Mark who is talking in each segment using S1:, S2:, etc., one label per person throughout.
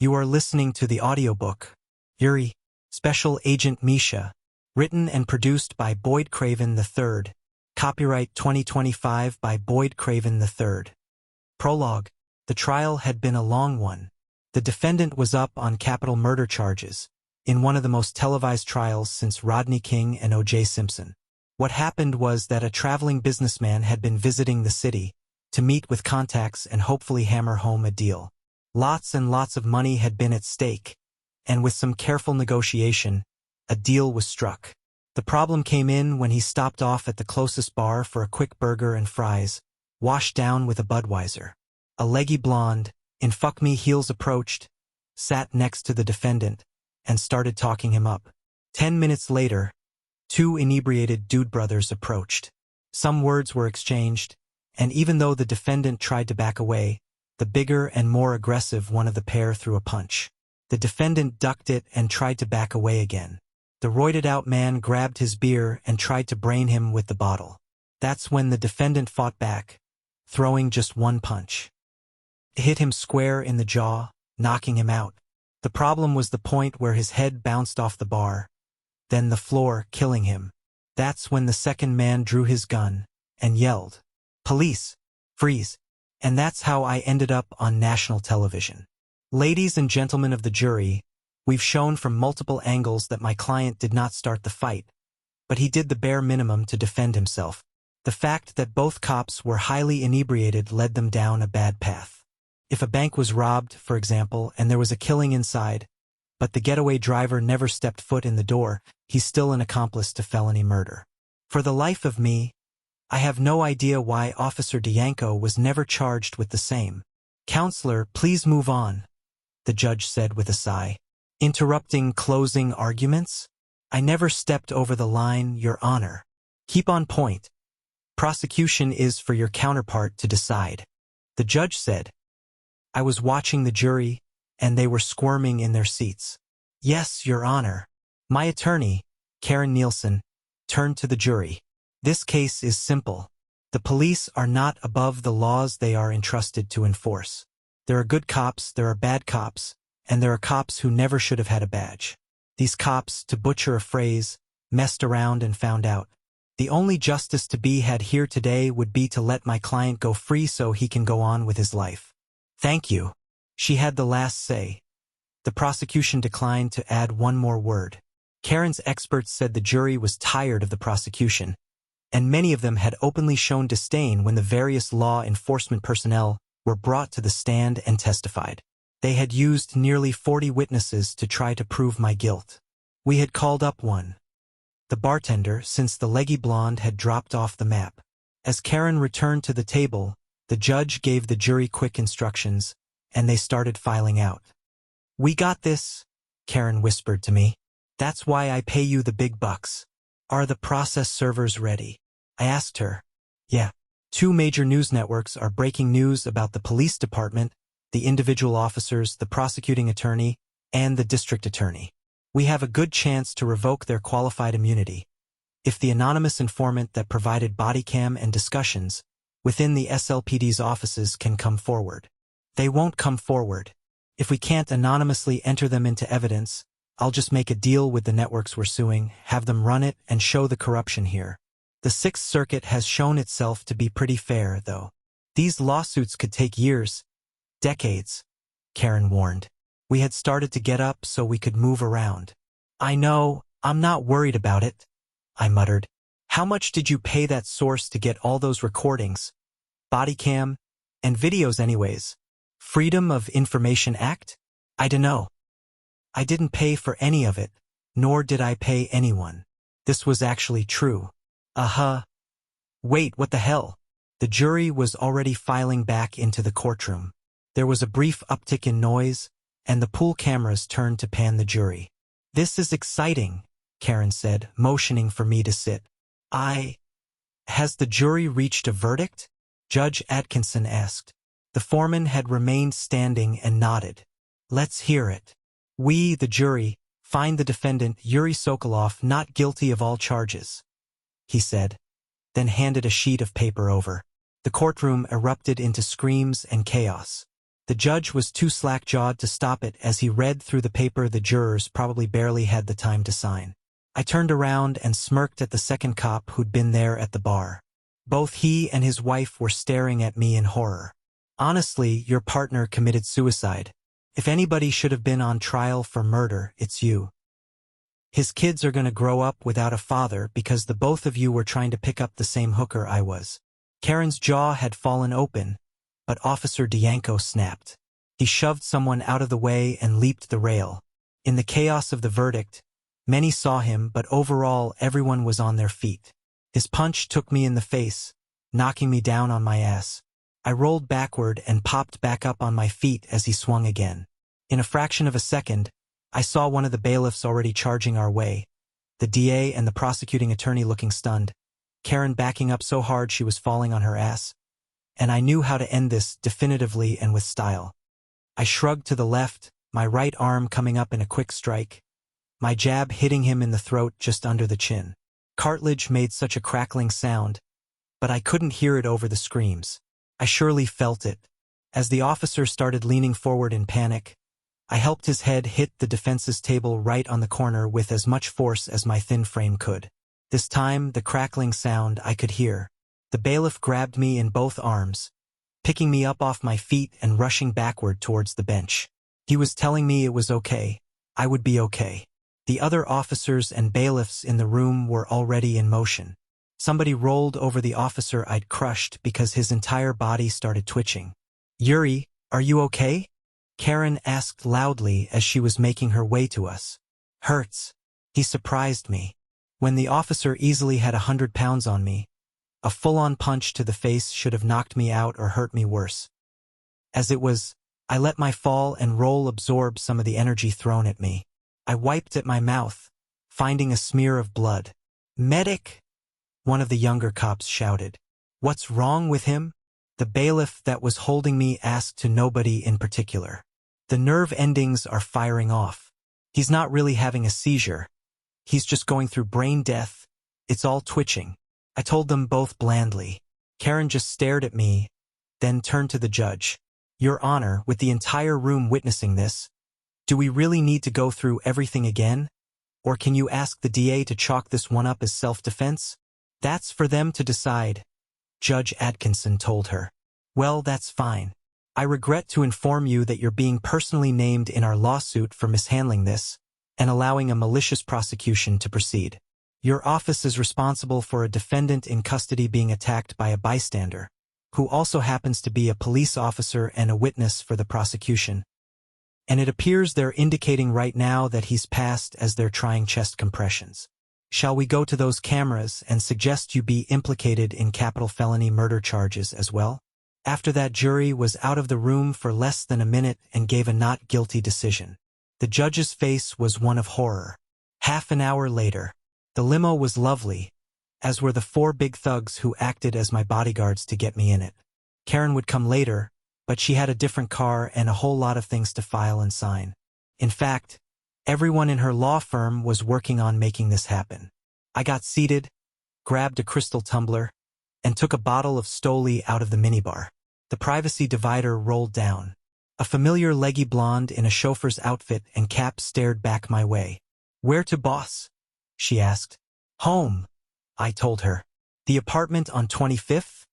S1: You are listening to the audiobook, Yuri, Special Agent Mischa, written and produced by Boyd Craven III. Copyright 2025 by Boyd Craven III. Prologue. The trial had been a long one. The defendant was up on capital murder charges, in one of the most televised trials since Rodney King and O.J. Simpson. What happened was that a traveling businessman had been visiting the city to meet with contacts and hopefully hammer home a deal. Lots and lots of money had been at stake, and with some careful negotiation, a deal was struck. The problem came in when he stopped off at the closest bar for a quick burger and fries, washed down with a Budweiser. A leggy blonde, in fuck-me heels approached, sat next to the defendant, and started talking him up. 10 minutes later, two inebriated dude brothers approached. Some words were exchanged, and even though the defendant tried to back away, the bigger and more aggressive one of the pair threw a punch. The defendant ducked it and tried to back away again. The roided-out man grabbed his beer and tried to brain him with the bottle. That's when the defendant fought back, throwing just one punch. It hit him square in the jaw, knocking him out. The problem was the point where his head bounced off the bar, then the floor, killing him. That's when the second man drew his gun and yelled, "Police! Freeze!" And that's how I ended up on national television. Ladies and gentlemen of the jury, we've shown from multiple angles that my client did not start the fight, but he did the bare minimum to defend himself. The fact that both cops were highly inebriated led them down a bad path. If a bank was robbed, for example, and there was a killing inside, but the getaway driver never stepped foot in the door, he's still an accomplice to felony murder. For the life of me, I have no idea why Officer Dianco was never charged with the same. "Counselor, please move on," the judge said with a sigh. "Interrupting closing arguments? I never stepped over the line, Your Honor. Keep on point. Prosecution is for your counterpart to decide," the judge said. I was watching the jury, and they were squirming in their seats. "Yes, Your Honor." My attorney, Karen Nielsen, turned to the jury. "This case is simple. The police are not above the laws they are entrusted to enforce. There are good cops, there are bad cops, and there are cops who never should have had a badge. These cops, to butcher a phrase, messed around and found out. The only justice to be had here today would be to let my client go free so he can go on with his life." "Thank you." She had the last say. The prosecution declined to add one more word. Karen's experts said the jury was tired of the prosecution, and many of them had openly shown disdain when the various law enforcement personnel were brought to the stand and testified. They had used nearly 40 witnesses to try to prove my guilt. We had called up one, the bartender, since the leggy blonde had dropped off the map. As Karen returned to the table, the judge gave the jury quick instructions, and they started filing out. "We got this," Karen whispered to me. "That's why I pay you the big bucks. Are the process servers ready?" I asked her. "Yeah." 2 major news networks are breaking news about the police department, the individual officers, the prosecuting attorney, and the district attorney. We have a good chance to revoke their qualified immunity if the anonymous informant that provided body cam and discussions within the SLPD's offices can come forward. They won't come forward. If we can't anonymously enter them into evidence, I'll just make a deal with the networks we're suing, have them run it, and show the corruption here. The Sixth Circuit has shown itself to be pretty fair, though. These lawsuits could take years, decades, Karen warned. We had started to get up so we could move around. "I know, I'm not worried about it," I muttered. "How much did you pay that source to get all those recordings, body cam, and videos anyways? Freedom of Information Act? I dunno. I didn't pay for any of it, nor did I pay anyone. This was actually true." Wait, what the hell? The jury was already filing back into the courtroom. There was a brief uptick in noise, and the pool cameras turned to pan the jury. "This is exciting," Karen said, motioning for me to sit. Has the jury reached a verdict?" Judge Atkinson asked. The foreman had remained standing and nodded. "Let's hear it. We, the jury, find the defendant, Yuri Sokolov, not guilty of all charges," he said, then handed a sheet of paper over. The courtroom erupted into screams and chaos. The judge was too slack-jawed to stop it as he read through the paper the jurors probably barely had the time to sign. I turned around and smirked at the second cop who'd been there at the bar. Both he and his wife were staring at me in horror. Honestly, your partner committed suicide. If anybody should have been on trial for murder, it's you. His kids are gonna grow up without a father because the both of you were trying to pick up the same hooker I was. Karen's jaw had fallen open, but Officer Dianco snapped. He shoved someone out of the way and leaped the rail. In the chaos of the verdict, many saw him, but overall everyone was on their feet. His punch took me in the face, knocking me down on my ass. I rolled backward and popped back up on my feet as he swung again. In a fraction of a second, I saw one of the bailiffs already charging our way, the DA and the prosecuting attorney looking stunned, Karen backing up so hard she was falling on her ass. And I knew how to end this definitively and with style. I shrugged to the left, my right arm coming up in a quick strike, my jab hitting him in the throat just under the chin. Cartilage made such a crackling sound, but I couldn't hear it over the screams. I surely felt it. As the officer started leaning forward in panic, I helped his head hit the defense's table right on the corner with as much force as my thin frame could. This time, the crackling sound I could hear. The bailiff grabbed me in both arms, picking me up off my feet and rushing backward towards the bench. He was telling me it was okay. I would be okay. The other officers and bailiffs in the room were already in motion. Somebody rolled over the officer I'd crushed because his entire body started twitching. "Yuri, are you okay?" Karen asked loudly as she was making her way to us. "Hurts." He surprised me. When the officer easily had 100 pounds on me, a full-on punch to the face should have knocked me out or hurt me worse. As it was, I let my fall and roll absorb some of the energy thrown at me. I wiped at my mouth, finding a smear of blood. "Medic!" one of the younger cops shouted. "What's wrong with him?" The bailiff that was holding me asked to nobody in particular. "The nerve endings are firing off. He's not really having a seizure. He's just going through brain death. It's all twitching," I told them both blandly. Karen just stared at me, then turned to the judge. "Your Honor, with the entire room witnessing this, do we really need to go through everything again? Or can you ask the DA to chalk this one up as self-defense?" "That's for them to decide," Judge Atkinson told her. "Well, that's fine. I regret to inform you that you're being personally named in our lawsuit for mishandling this and allowing a malicious prosecution to proceed. Your office is responsible for a defendant in custody being attacked by a bystander, who also happens to be a police officer and a witness for the prosecution. And it appears they're indicating right now that he's passed as they're trying chest compressions. Shall we go to those cameras and suggest you be implicated in capital felony murder charges as well?" After that, jury was out of the room for less than a minute and gave a not guilty decision. The judge's face was one of horror. Half an hour later, the limo was lovely, as were the 4 big thugs who acted as my bodyguards to get me in it. Karen would come later, but she had a different car and a whole lot of things to file and sign. In fact, everyone in her law firm was working on making this happen. I got seated, grabbed a crystal tumbler, and took a bottle of Stoli out of the minibar. The privacy divider rolled down. A familiar leggy blonde in a chauffeur's outfit and cap stared back my way. "Where to, boss?" she asked. "Home," I told her. "The apartment on 25th?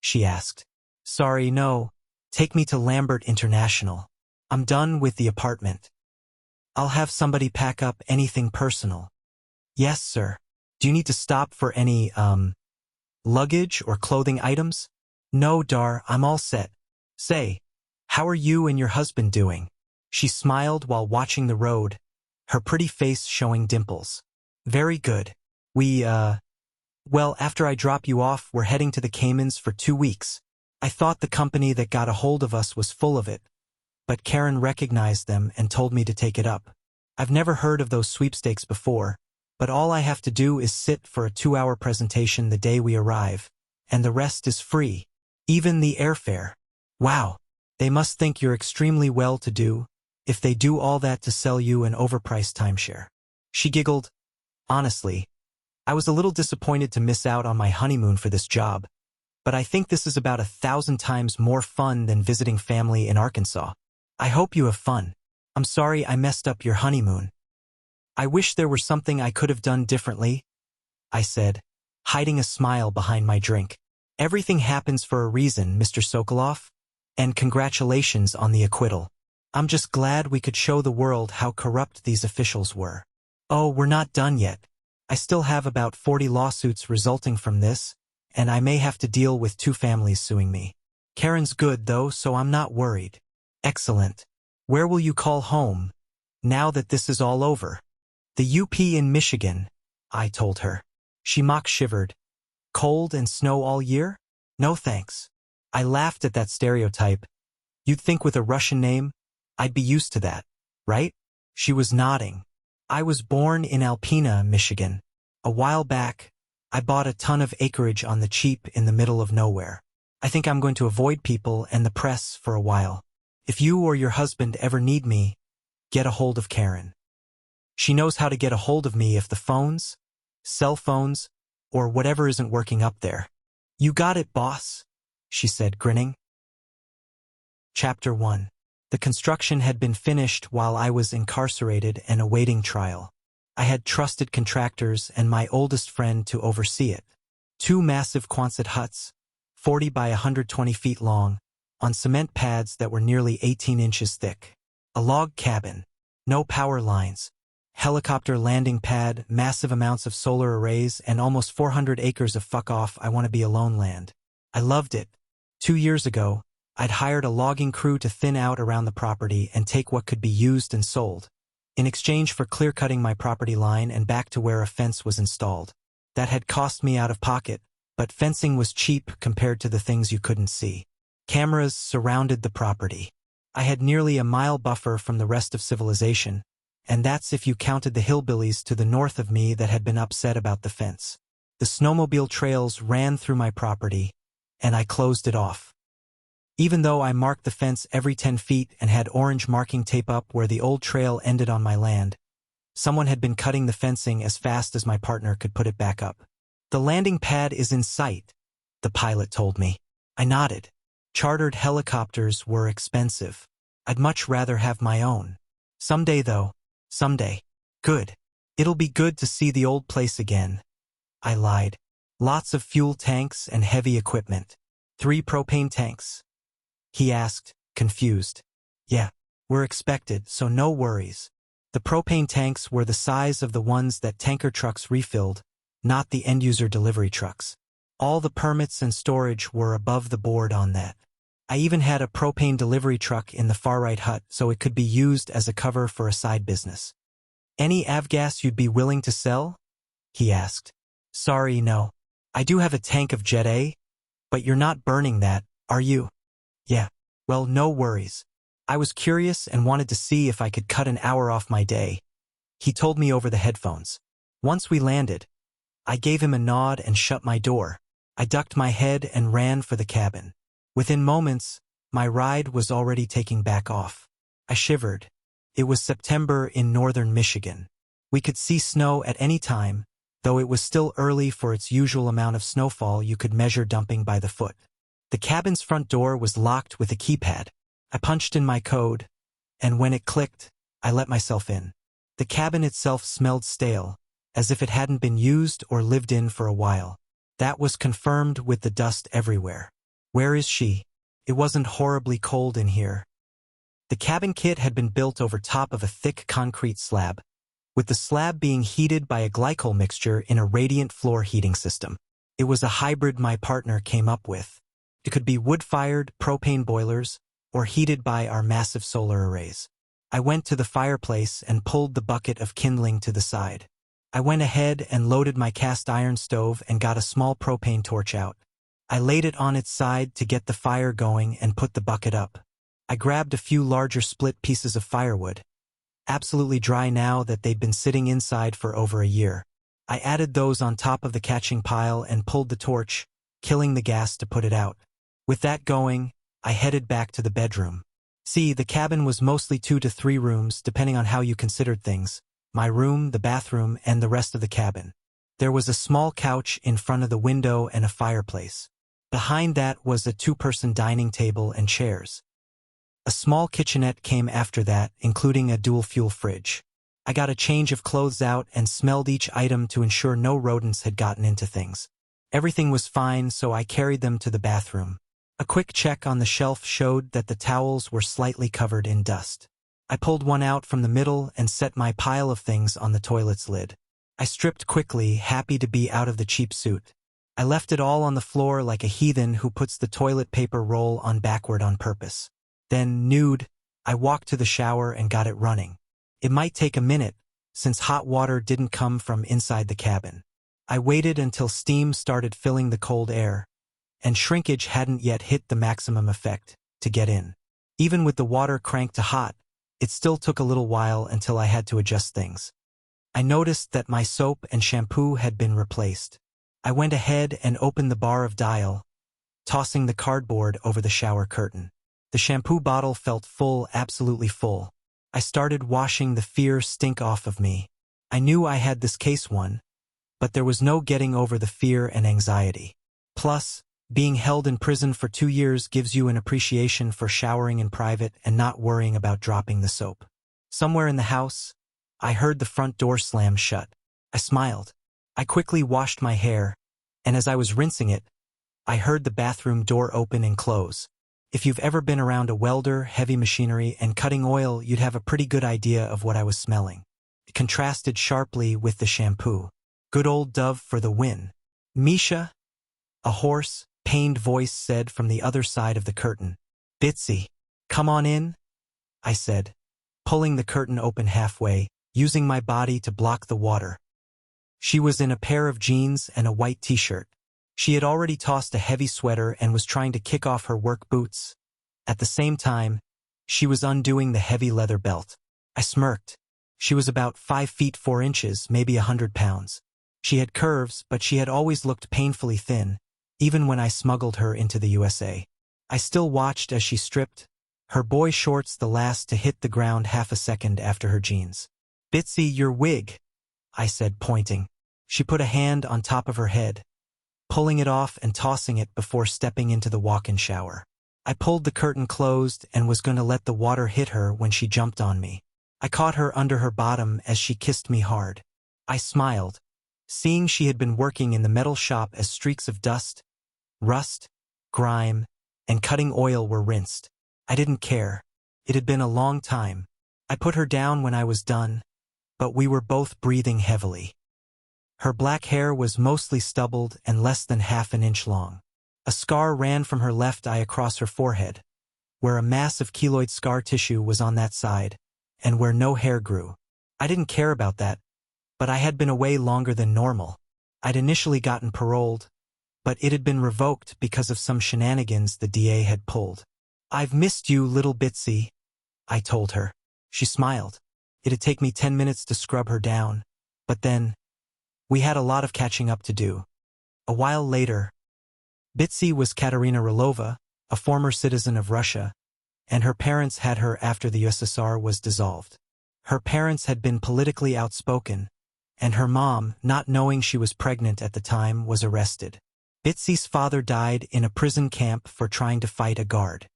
S1: She asked. "Sorry, no. Take me to Lambert International. I'm done with the apartment. I'll have somebody pack up anything personal." "Yes, sir. Do you need to stop for any, luggage or clothing items?" "No, Dar, I'm all set. Say, how are you and your husband doing?" She smiled while watching the road, her pretty face showing dimples. "Very good. Well, after I drop you off, we're heading to the Caymans for 2 weeks. I thought the company that got a hold of us was full of it, but Karen recognized them and told me to take it up. I've never heard of those sweepstakes before, but all I have to do is sit for a 2-hour presentation the day we arrive, and the rest is free, even the airfare. Wow, they must think you're extremely well-to-do, if they do all that to sell you an overpriced timeshare." She giggled. Honestly, I was a little disappointed to miss out on my honeymoon for this job, but I think this is about 1,000 times more fun than visiting family in Arkansas. I hope you have fun. I'm sorry I messed up your honeymoon. I wish there were something I could have done differently, I said, hiding a smile behind my drink. Everything happens for a reason, Mr. Sokolov, and congratulations on the acquittal. I'm just glad we could show the world how corrupt these officials were. Oh, we're not done yet. I still have about 40 lawsuits resulting from this, and I may have to deal with 2 families suing me. Karen's good, though, so I'm not worried. Excellent. Where will you call home, now that this is all over? The UP in Michigan, I told her. She mock-shivered. Cold and snow all year? No thanks. I laughed at that stereotype. You'd think with a Russian name, I'd be used to that, right? She was nodding. I was born in Alpena, Michigan. A while back, I bought a ton of acreage on the cheap in the middle of nowhere. I think I'm going to avoid people and the press for a while. If you or your husband ever need me, get a hold of Karen. She knows how to get a hold of me if the phones, cell phones, or whatever isn't working up there. You got it, boss, she said, grinning. Chapter 1. The construction had been finished while I was incarcerated and awaiting trial. I had trusted contractors and my oldest friend to oversee it. 2 massive Quonset huts, 40 by 120 feet long, on cement pads that were nearly 18 inches thick. A log cabin, no power lines, helicopter landing pad, massive amounts of solar arrays, and almost 400 acres of fuck-off I-wanna-be-alone land. I loved it. 2 years ago, I'd hired a logging crew to thin out around the property and take what could be used and sold, in exchange for clear-cutting my property line and back to where a fence was installed. That had cost me out of pocket, but fencing was cheap compared to the things you couldn't see. Cameras surrounded the property. I had nearly a mile buffer from the rest of civilization, and that's if you counted the hillbillies to the north of me that had been upset about the fence. The snowmobile trails ran through my property, and I closed it off. Even though I marked the fence every 10 feet and had orange marking tape up where the old trail ended on my land, someone had been cutting the fencing as fast as my partner could put it back up. The landing pad is in sight, the pilot told me. I nodded. Chartered helicopters were expensive. I'd much rather have my own. Someday, though. Someday. Good. It'll be good to see the old place again. I lied. Lots of fuel tanks and heavy equipment. 3 propane tanks. He asked, confused. Yeah, we're expected, so no worries. The propane tanks were the size of the ones that tanker trucks refilled, not the end-user delivery trucks. All the permits and storage were above the board on that. I even had a propane delivery truck in the far-right hut so it could be used as a cover for a side business. Any avgas you'd be willing to sell? He asked. Sorry, no. I do have a tank of Jet A, but you're not burning that, are you? Yeah. Well, no worries. I was curious and wanted to see if I could cut an hour off my day. He told me over the headphones. Once we landed, I gave him a nod and shut my door. I ducked my head and ran for the cabin. Within moments, my ride was already taking back off. I shivered. It was September in northern Michigan. We could see snow at any time, though it was still early for its usual amount of snowfall you could measure dumping by the foot. The cabin's front door was locked with a keypad. I punched in my code, and when it clicked, I let myself in. The cabin itself smelled stale, as if it hadn't been used or lived in for a while. That was confirmed with the dust everywhere. Where is she? It wasn't horribly cold in here. The cabin kit had been built over top of a thick concrete slab, with the slab being heated by a glycol mixture in a radiant floor heating system. It was a hybrid my partner came up with. It could be wood-fired propane boilers or heated by our massive solar arrays. I went to the fireplace and pulled the bucket of kindling to the side. I went ahead and loaded my cast iron stove and got a small propane torch out. I laid it on its side to get the fire going and put the bucket up. I grabbed a few larger split pieces of firewood, absolutely dry now that they'd been sitting inside for over a year. I added those on top of the catching pile and pulled the torch, killing the gas to put it out. With that going, I headed back to the bedroom. See, the cabin was mostly 2 to 3 rooms, depending on how you considered things. My room, the bathroom, and the rest of the cabin. There was a small couch in front of the window and a fireplace. Behind that was a two-person dining table and chairs. A small kitchenette came after that, including a dual-fuel fridge. I got a change of clothes out and smelled each item to ensure no rodents had gotten into things. Everything was fine, so I carried them to the bathroom. A quick check on the shelf showed that the towels were slightly covered in dust. I pulled one out from the middle and set my pile of things on the toilet's lid. I stripped quickly, happy to be out of the cheap suit. I left it all on the floor like a heathen who puts the toilet paper roll on backward on purpose. Then, nude, I walked to the shower and got it running. It might take a minute, since hot water didn't come from inside the cabin. I waited until steam started filling the cold air, and shrinkage hadn't yet hit the maximum effect, to get in. Even with the water cranked to hot, it still took a little while until I had to adjust things. I noticed that my soap and shampoo had been replaced. I went ahead and opened the bar of dial, tossing the cardboard over the shower curtain. The shampoo bottle felt full, absolutely full. I started washing the fear stink off of me. I knew I had this case won, but there was no getting over the fear and anxiety. Plus, being held in prison for 2 years gives you an appreciation for showering in private and not worrying about dropping the soap. Somewhere in the house, I heard the front door slam shut. I smiled. I quickly washed my hair, and as I was rinsing it, I heard the bathroom door open and close. If you've ever been around a welder, heavy machinery, and cutting oil, you'd have a pretty good idea of what I was smelling. It contrasted sharply with the shampoo. Good old Dove for the win. Mischa, a hoarse, pained voice said from the other side of the curtain. Bitsy, come on in, I said, pulling the curtain open halfway, using my body to block the water. She was in a pair of jeans and a white t-shirt. She had already tossed a heavy sweater and was trying to kick off her work boots. At the same time, she was undoing the heavy leather belt. I smirked. She was about 5 feet 4 inches, maybe 100 pounds. She had curves, but she had always looked painfully thin, even when I smuggled her into the USA. I still watched as she stripped, her boy shorts the last to hit the ground half a second after her jeans. Bitsy, your wig, I said, pointing. She put a hand on top of her head, pulling it off and tossing it before stepping into the walk-in shower. I pulled the curtain closed and was going to let the water hit her when she jumped on me. I caught her under her bottom as she kissed me hard. I smiled, seeing she had been working in the metal shop as streaks of dust, rust, grime, and cutting oil were rinsed. I didn't care. It had been a long time. I put her down when I was done, but we were both breathing heavily. Her black hair was mostly stubbled and less than half an inch long. A scar ran from her left eye across her forehead, where a mass of keloid scar tissue was on that side, and where no hair grew. I didn't care about that, but I had been away longer than normal. I'd initially gotten paroled, but it had been revoked because of some shenanigans the DA had pulled. I've missed you, little Bitsy, I told her. She smiled. It'd take me 10 minutes to scrub her down, but then, we had a lot of catching up to do. A while later, Bitsy was Katerina Rylova, a former citizen of Russia, and her parents had her after the USSR was dissolved. Her parents had been politically outspoken, and her mom, not knowing she was pregnant at the time, was arrested. Bitsy's father died in a prison camp for trying to fight a guard.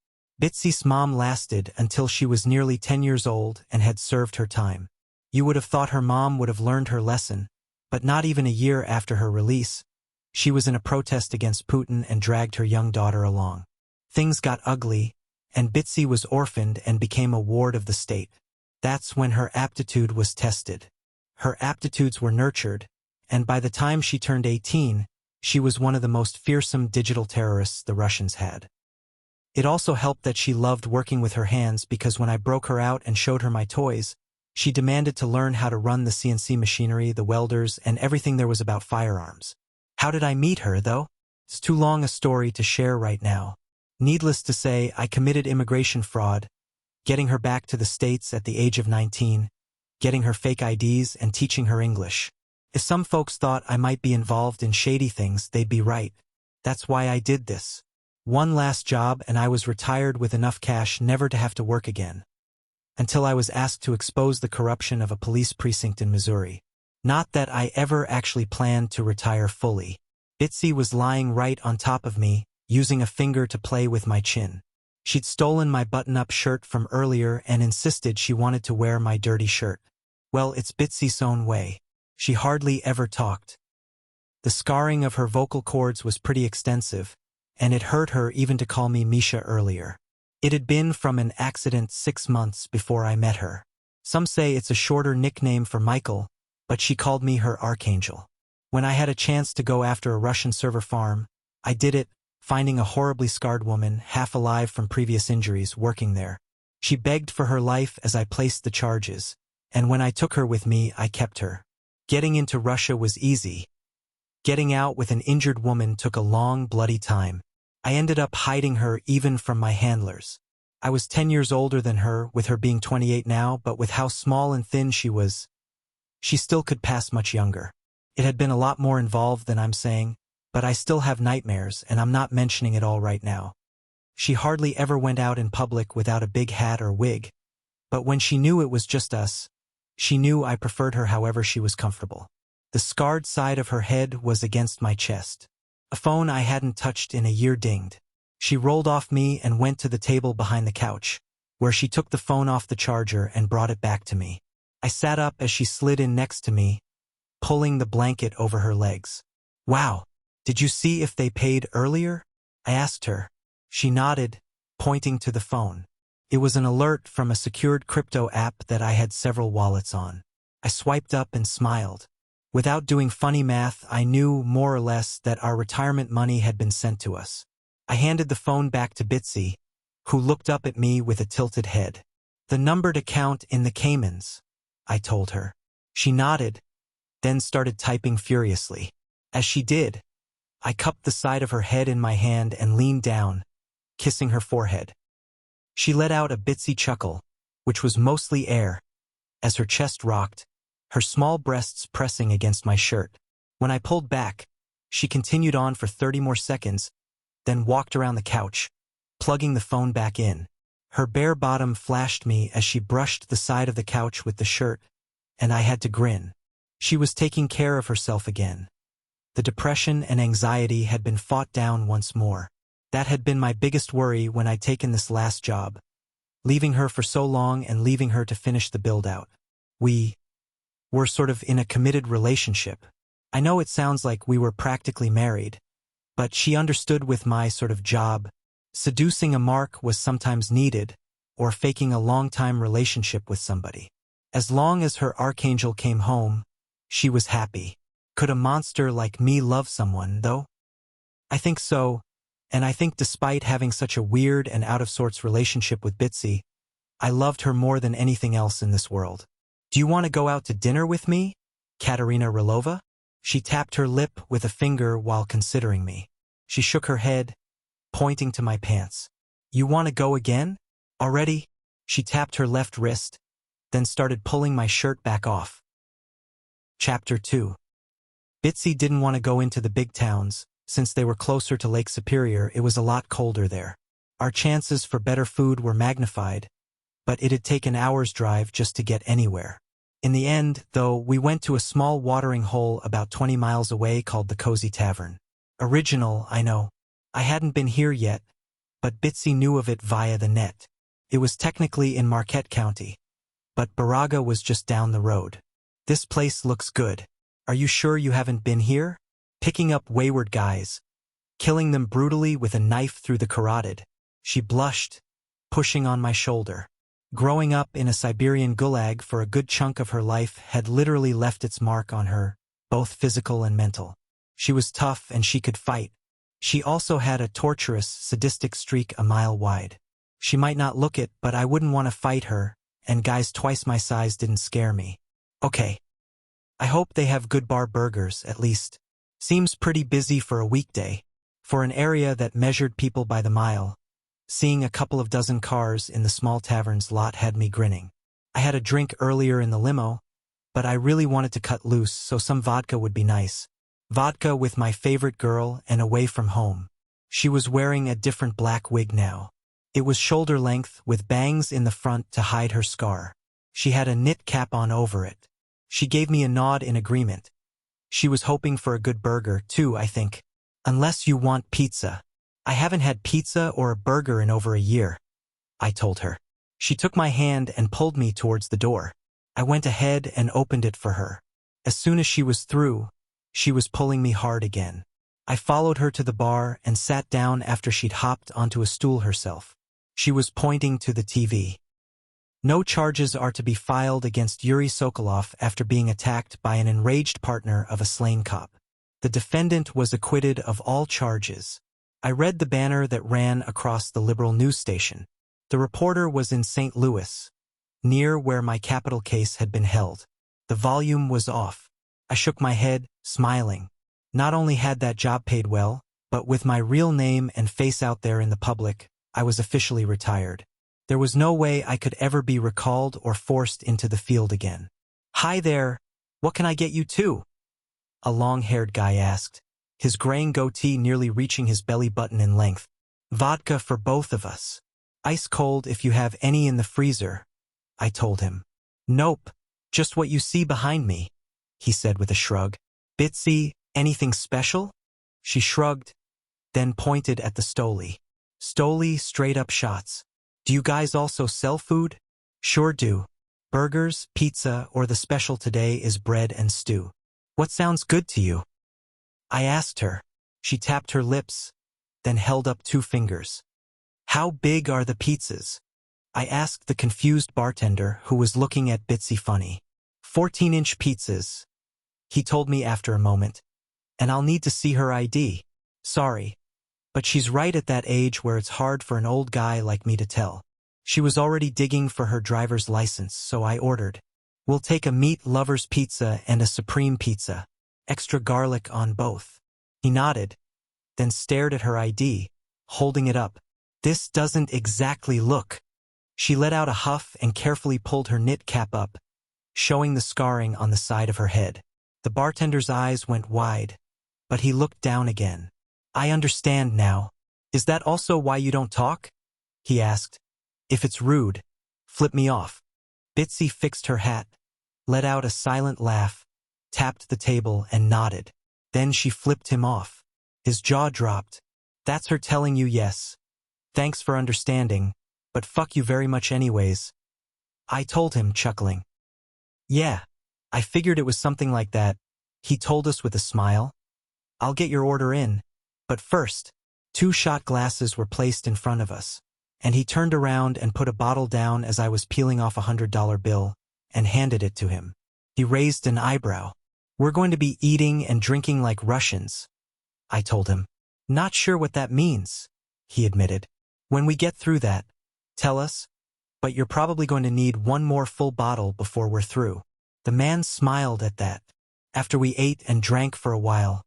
S1: Bitsy's mom lasted until she was nearly 10 years old and had served her time. You would have thought her mom would have learned her lesson, but not even a year after her release, she was in a protest against Putin and dragged her young daughter along. Things got ugly, and Bitsy was orphaned and became a ward of the state. That's when her aptitude was tested. Her aptitudes were nurtured, and by the time she turned 18, she was one of the most fearsome digital terrorists the Russians had. It also helped that she loved working with her hands because when I broke her out and showed her my toys, she demanded to learn how to run the CNC machinery, the welders, and everything there was about firearms. How did I meet her, though? It's too long a story to share right now. Needless to say, I committed immigration fraud, getting her back to the States at the age of 19, getting her fake IDs, and teaching her English. If some folks thought I might be involved in shady things, they'd be right. That's why I did this. One last job and I was retired with enough cash never to have to work again. Until I was asked to expose the corruption of a police precinct in Missouri. Not that I ever actually planned to retire fully. Bitsy was lying right on top of me, using a finger to play with my chin. She'd stolen my button-up shirt from earlier and insisted she wanted to wear my dirty shirt. Well, it's Bitsy's own way. She hardly ever talked. The scarring of her vocal cords was pretty extensive, and it hurt her even to call me Mischa earlier. It had been from an accident 6 months before I met her. Some say it's a shorter nickname for Michael, but she called me her Archangel. When I had a chance to go after a Russian server farm, I did it, finding a horribly scarred woman, half alive from previous injuries, working there. She begged for her life as I placed the charges, and when I took her with me, I kept her. Getting into Russia was easy. Getting out with an injured woman took a long, bloody time. I ended up hiding her even from my handlers. I was 10 years older than her, with her being 28 now, but with how small and thin she was, she still could pass much younger. It had been a lot more involved than I'm saying, but I still have nightmares, and I'm not mentioning it all right now. She hardly ever went out in public without a big hat or wig, but when she knew it was just us, she knew I preferred her however she was comfortable. The scarred side of her head was against my chest. A phone I hadn't touched in a year dinged. She rolled off me and went to the table behind the couch, where she took the phone off the charger and brought it back to me. I sat up as she slid in next to me, pulling the blanket over her legs. "Wow, did you see if they paid earlier?" I asked her. She nodded, pointing to the phone. It was an alert from a secured crypto app that I had several wallets on. I swiped up and smiled. Without doing funny math, I knew more or less that our retirement money had been sent to us. I handed the phone back to Bitsy, who looked up at me with a tilted head. "The numbered account in the Caymans," I told her. She nodded, then started typing furiously. As she did, I cupped the side of her head in my hand and leaned down, kissing her forehead. She let out a Bitsy chuckle, which was mostly air, as her chest rocked, her small breasts pressing against my shirt. When I pulled back, she continued on for 30 more seconds, then walked around the couch, plugging the phone back in. Her bare bottom flashed me as she brushed the side of the couch with the shirt, and I had to grin. She was taking care of herself again. The depression and anxiety had been fought down once more. That had been my biggest worry when I'd taken this last job, leaving her for so long and leaving her to finish the build-out. We were sort of in a committed relationship. I know it sounds like we were practically married, but she understood with my sort of job, seducing a mark was sometimes needed, or faking a long-time relationship with somebody. As long as her archangel came home, she was happy. Could a monster like me love someone, though? I think so, and I think despite having such a weird and out-of-sorts relationship with Bitsy, I loved her more than anything else in this world. "Do you want to go out to dinner with me, Katerina Rylova?" She tapped her lip with a finger while considering me. She shook her head, pointing to my pants. "You want to go again? Already?" She tapped her left wrist, then started pulling my shirt back off. Chapter 2. Bitsy didn't want to go into the big towns. Since they were closer to Lake Superior, it was a lot colder there. Our chances for better food were magnified, but it'd take an hour's drive just to get anywhere. In the end, though, we went to a small watering hole about 20 miles away called the Cozy Tavern. Original, I know. I hadn't been here yet, but Bitsy knew of it via the net. It was technically in Marquette County, but Baraga was just down the road. "This place looks good. Are you sure you haven't been here?" Picking up wayward guys, killing them brutally with a knife through the carotid. She blushed, pushing on my shoulder. Growing up in a Siberian gulag for a good chunk of her life had literally left its mark on her, both physical and mental. She was tough and she could fight. She also had a torturous, sadistic streak a mile wide. She might not look it, but I wouldn't want to fight her, and guys twice my size didn't scare me. Okay. I hope they have good bar burgers, at least. Seems pretty busy for a weekday. For an area that measured people by the mile, seeing a couple of dozen cars in the small tavern's lot had me grinning. I had a drink earlier in the limo, but I really wanted to cut loose, so some vodka would be nice. Vodka with my favorite girl and away from home. She was wearing a different black wig now. It was shoulder length with bangs in the front to hide her scar. She had a knit cap on over it. She gave me a nod in agreement. She was hoping for a good burger, too, I think. "Unless you want pizza," I haven't had pizza or a burger in over a year, I told her. She took my hand and pulled me towards the door. I went ahead and opened it for her. As soon as she was through, she was pulling me hard again. I followed her to the bar and sat down after she'd hopped onto a stool herself. She was pointing to the TV. No charges are to be filed against Yuri Sokolov after being attacked by an enraged partner of a slain cop. The defendant was acquitted of all charges. I read the banner that ran across the liberal news station. The reporter was in St. Louis, near where my capital case had been held. The volume was off. I shook my head, smiling. Not only had that job paid well, but with my real name and face out there in the public, I was officially retired. There was no way I could ever be recalled or forced into the field again. "Hi there, what can I get you too?" a long-haired guy asked, his graying goatee nearly reaching his belly button in length. "Vodka for both of us. Ice cold if you have any in the freezer," I told him. "Nope, just what you see behind me," he said with a shrug. "Bitsy, anything special?" She shrugged, then pointed at the Stoli. "Stoli straight-up shots. Do you guys also sell food?" "Sure do. Burgers, pizza, or the special today is bread and stew. What sounds good to you?" I asked her. She tapped her lips, then held up 2 fingers. "How big are the pizzas?" I asked the confused bartender who was looking at Bitsy funny. 14-inch pizzas," he told me after a moment. "And I'll need to see her ID. Sorry, but she's right at that age where it's hard for an old guy like me to tell." She was already digging for her driver's license, so I ordered, "We'll take a meat lover's pizza and a supreme pizza. Extra garlic on both." He nodded, then stared at her ID, holding it up. "This doesn't exactly look." She let out a huff and carefully pulled her knit cap up, showing the scarring on the side of her head. The bartender's eyes went wide, but he looked down again. "I understand now. Is that also why you don't talk?" he asked. "If it's rude, flip me off." Bitsy fixed her hat, let out a silent laugh, tapped the table and nodded. Then she flipped him off. His jaw dropped. "That's her telling you yes. Thanks for understanding, but fuck you very much anyways," I told him, chuckling. "Yeah, I figured it was something like that," he told us with a smile. "I'll get your order in, but first." 2 shot glasses were placed in front of us, and he turned around and put a bottle down as I was peeling off a $100 bill and handed it to him. He raised an eyebrow. "We're going to be eating and drinking like Russians," I told him. "Not sure what that means," he admitted. "When we get through that, tell us, but you're probably going to need 1 more full bottle before we're through." The man smiled at that. After we ate and drank for a while,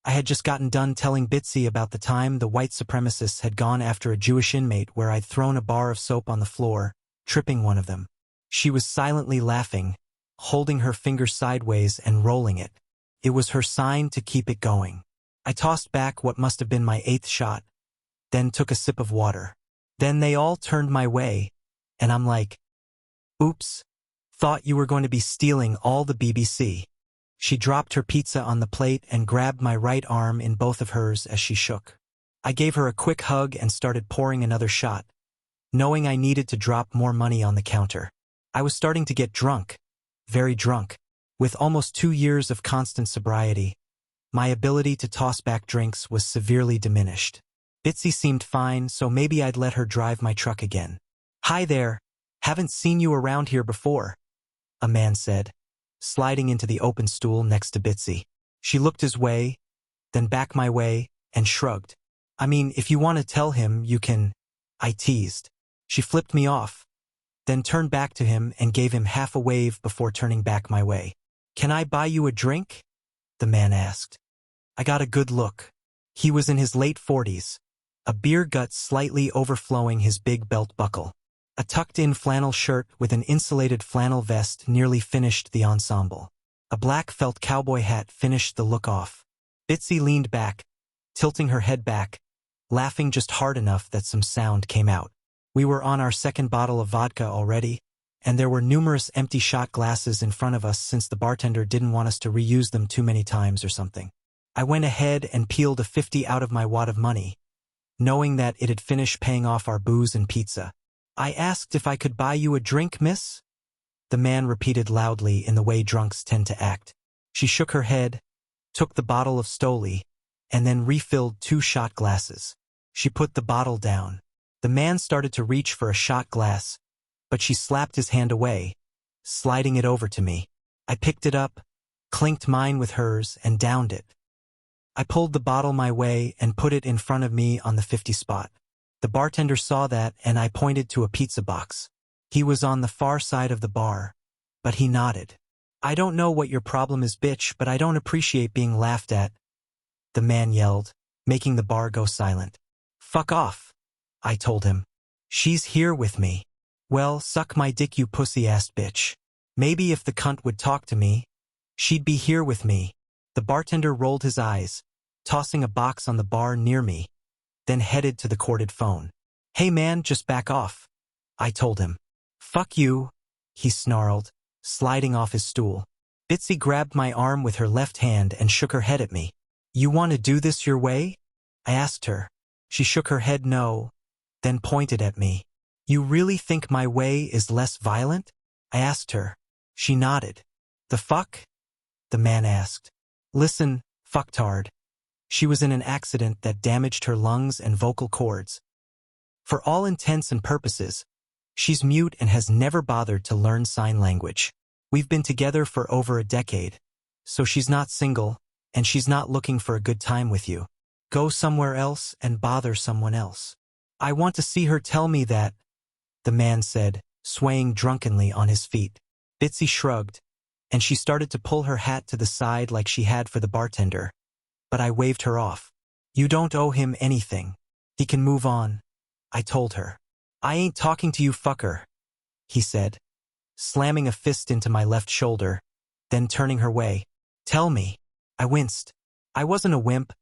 S1: I had just gotten done telling Bitsy about the time the white supremacists had gone after a Jewish inmate where I'd thrown a bar of soap on the floor, tripping one of them. She was silently laughing, holding her finger sideways and rolling it. It was her sign to keep it going. I tossed back what must have been my 8th shot, then took a sip of water. Then they all turned my way, and I'm like, "Oops, thought you were going to be stealing all the BBC." She dropped her pizza on the plate and grabbed my right arm in both of hers as she shook. I gave her a quick hug and started pouring another shot, knowing I needed to drop more money on the counter. I was starting to get drunk, very drunk. With almost 2 years of constant sobriety, my ability to toss back drinks was severely diminished. Bitsy seemed fine, so maybe I'd let her drive my truck again. "Hi there, haven't seen you around here before," a man said, sliding into the open stool next to Bitsy. She looked his way, then back my way, and shrugged. "I mean, if you want to tell him, you can," I teased. She flipped me off, then turned back to him and gave him half a wave before turning back my way. "Can I buy you a drink?" the man asked. I got a good look. He was in his late 40s, a beer gut slightly overflowing his big belt buckle. A tucked-in flannel shirt with an insulated flannel vest nearly finished the ensemble. A black felt cowboy hat finished the look off. Bitsy leaned back, tilting her head back, laughing just hard enough that some sound came out. We were on our 2nd bottle of vodka already, and there were numerous empty shot glasses in front of us since the bartender didn't want us to reuse them too many times or something. I went ahead and peeled a 50 out of my wad of money, knowing that it had finished paying off our booze and pizza. "I asked if I could buy you a drink, miss?" the man repeated loudly in the way drunks tend to act. She shook her head, took the bottle of Stoli, and then refilled 2 shot glasses. She put the bottle down. The man started to reach for a shot glass, but she slapped his hand away, sliding it over to me. I picked it up, clinked mine with hers, and downed it. I pulled the bottle my way and put it in front of me on the 50 spot. The bartender saw that, and I pointed to a pizza box. He was on the far side of the bar, but he nodded. "I don't know what your problem is, bitch, but I don't appreciate being laughed at," the man yelled, making the bar go silent. "Fuck off," I told him. "She's here with me." "Well, suck my dick, you pussy-ass bitch. Maybe if the cunt would talk to me, she'd be here with me." The bartender rolled his eyes, tossing a box on the bar near me, then headed to the corded phone. "Hey man, just back off," I told him. "Fuck you," he snarled, sliding off his stool. Bitsy grabbed my arm with her left hand and shook her head at me. "You want to do this your way?" I asked her. She shook her head no, then pointed at me. "You really think my way is less violent?" I asked her. She nodded. "The fuck?" the man asked. "Listen, fucktard. She was in an accident that damaged her lungs and vocal cords. For all intents and purposes, she's mute and has never bothered to learn sign language. We've been together for over a decade, so she's not single, and she's not looking for a good time with you. Go somewhere else and bother someone else." "I want to see her tell me that," the man said, swaying drunkenly on his feet. Bitsy shrugged, and she started to pull her hat to the side like she had for the bartender, but I waved her off. "You don't owe him anything. He can move on," I told her. "I ain't talking to you, fucker," he said, slamming a fist into my left shoulder, then turning her way. "Tell me." I winced. I wasn't a wimp,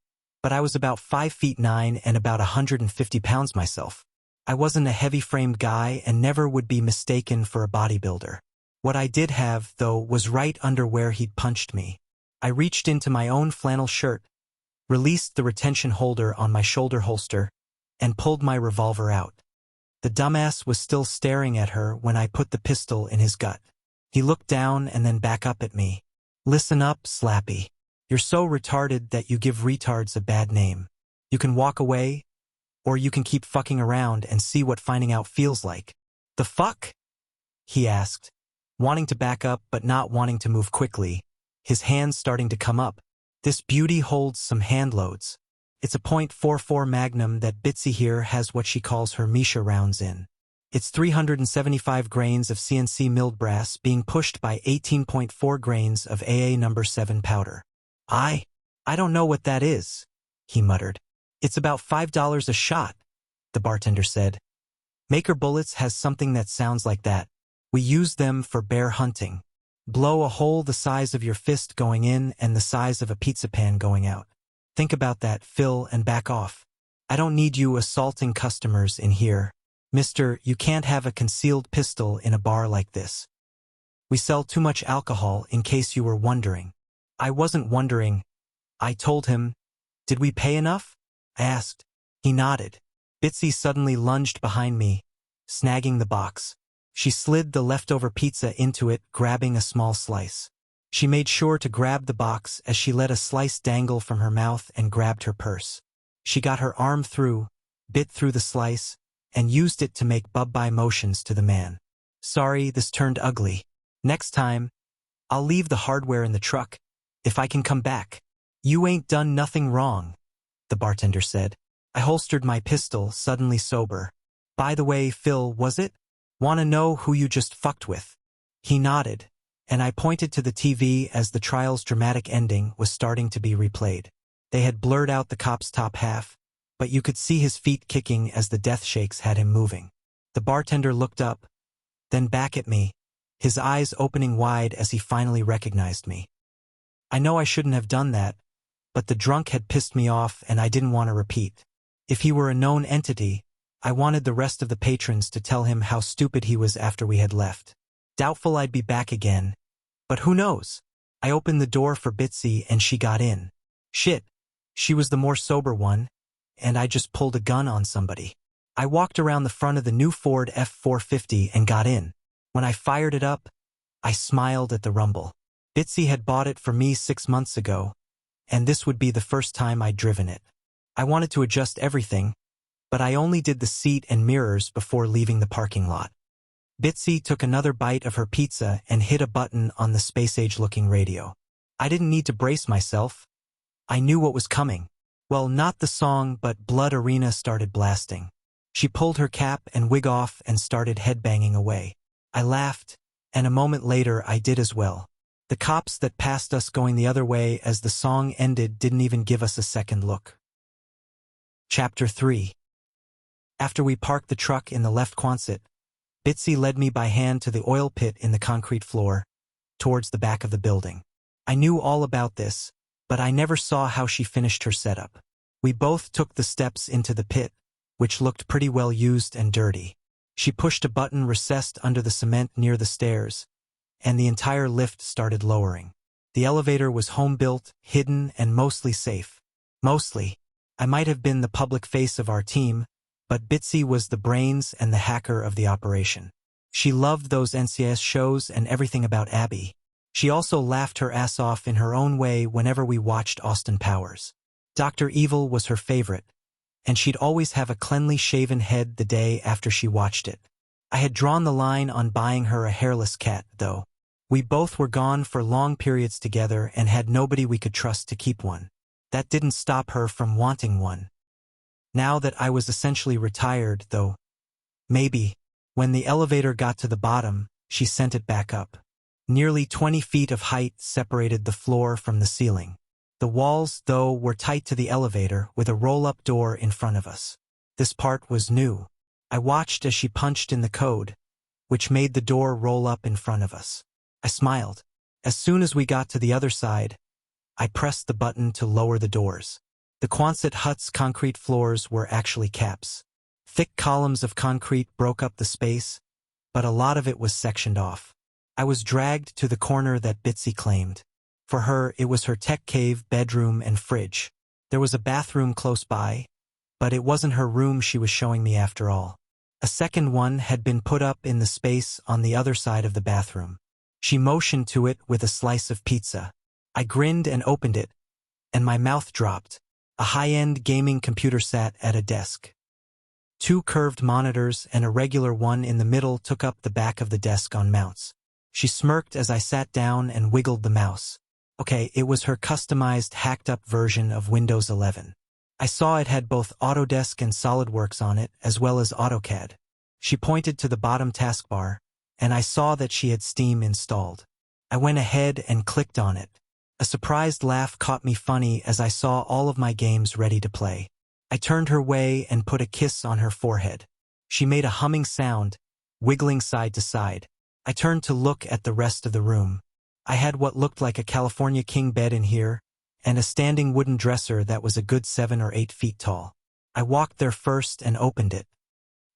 S1: but I was about 5'9" and about 150 pounds myself. I wasn't a heavy-framed guy and never would be mistaken for a bodybuilder. What I did have, though, was right under where he'd punched me. I reached into my own flannel shirt, released the retention holder on my shoulder holster, and pulled my revolver out. The dumbass was still staring at her when I put the pistol in his gut. He looked down and then back up at me. "Listen up, Slappy. You're so retarded that you give retards a bad name. You can walk away, or you can keep fucking around and see what finding out feels like." "The fuck?" he asked, wanting to back up but not wanting to move quickly, his hands starting to come up. "This beauty holds some handloads. It's a .44 Magnum that Bitsy here has what she calls her Mischa rounds in. It's 375 grains of CNC milled brass being pushed by 18.4 grains of AA number 7 powder." I don't know what that is," he muttered. "It's about $5 a shot," the bartender said. "Maker Bullets has something that sounds like that. We use them for bear hunting. Blow a hole the size of your fist going in and the size of a pizza pan going out. Think about that, Phil, and back off. I don't need you assaulting customers in here. Mister, you can't have a concealed pistol in a bar like this. We sell too much alcohol, in case you were wondering." I wasn't wondering, I told him. "Did we pay enough?" I asked. He nodded. Bitsy suddenly lunged behind me, snagging the box. She slid the leftover pizza into it, grabbing a small slice. She made sure to grab the box as she let a slice dangle from her mouth and grabbed her purse. She got her arm through, bit through the slice, and used it to make bye-bye motions to the man. "Sorry, this turned ugly. Next time, I'll leave the hardware in the truck, if I can come back." "You ain't done nothing wrong," the bartender said. I holstered my pistol, suddenly sober. "By the way, Phil, was it? Want to know who you just fucked with?" He nodded, and I pointed to the TV as the trial's dramatic ending was starting to be replayed. They had blurred out the cop's top half, but you could see his feet kicking as the death shakes had him moving. The bartender looked up, then back at me, his eyes opening wide as he finally recognized me. I know I shouldn't have done that, but the drunk had pissed me off and I didn't want to repeat. If he were a known entity, I wanted the rest of the patrons to tell him how stupid he was after we had left. Doubtful I'd be back again, but who knows? I opened the door for Bitsy and she got in. Shit, she was the more sober one, and I just pulled a gun on somebody. I walked around the front of the new Ford F-450 and got in. When I fired it up, I smiled at the rumble. Bitsy had bought it for me 6 months ago, and this would be the first time I'd driven it. I wanted to adjust everything, but I only did the seat and mirrors before leaving the parking lot. Bitsy took another bite of her pizza and hit a button on the space-age-looking radio. I didn't need to brace myself. I knew what was coming. Well, not the song, but Blood Arena started blasting. She pulled her cap and wig off and started headbanging away. I laughed, and a moment later I did as well. The cops that passed us going the other way as the song ended didn't even give us a second look. Chapter 3. After we parked the truck in the left Quonset, Bitsy led me by hand to the oil pit in the concrete floor, towards the back of the building. I knew all about this, but I never saw how she finished her setup. We both took the steps into the pit, which looked pretty well used and dirty. She pushed a button recessed under the cement near the stairs, and the entire lift started lowering. The elevator was home-built, hidden, and mostly safe. Mostly. I might have been the public face of our team, but Bitsy was the brains and the hacker of the operation. She loved those NCIS shows and everything about Abby. She also laughed her ass off in her own way whenever we watched Austin Powers. Dr. Evil was her favorite, and she'd always have a cleanly shaven head the day after she watched it. I had drawn the line on buying her a hairless cat, though. We both were gone for long periods together and had nobody we could trust to keep one. That didn't stop her from wanting one. Now that I was essentially retired, though, maybe, when the elevator got to the bottom, she sent it back up. Nearly 20 feet of height separated the floor from the ceiling. The walls, though, were tight to the elevator with a roll-up door in front of us. This part was new. I watched as she punched in the code, which made the door roll up in front of us. I smiled. As soon as we got to the other side, I pressed the button to lower the doors. The Quonset hut's concrete floors were actually caps. Thick columns of concrete broke up the space, but a lot of it was sectioned off. I was dragged to the corner that Bitsy claimed. For her, it was her tech cave, bedroom, and fridge. There was a bathroom close by, but it wasn't her room she was showing me after all. A second one had been put up in the space on the other side of the bathroom. She motioned to it with a slice of pizza. I grinned and opened it, and my mouth dropped. A high-end gaming computer sat at a desk. 2 curved monitors and a regular one in the middle took up the back of the desk on mounts. She smirked as I sat down and wiggled the mouse. Okay, it was her customized, hacked-up version of Windows 11. I saw it had both Autodesk and SolidWorks on it, as well as AutoCAD. She pointed to the bottom taskbar, and I saw that she had Steam installed. I went ahead and clicked on it. A surprised laugh caught me funny as I saw all of my games ready to play. I turned her way and put a kiss on her forehead. She made a humming sound, wiggling side to side. I turned to look at the rest of the room. I had what looked like a California king bed in here, and a standing wooden dresser that was a good 7 or 8 feet tall. I walked there first and opened it.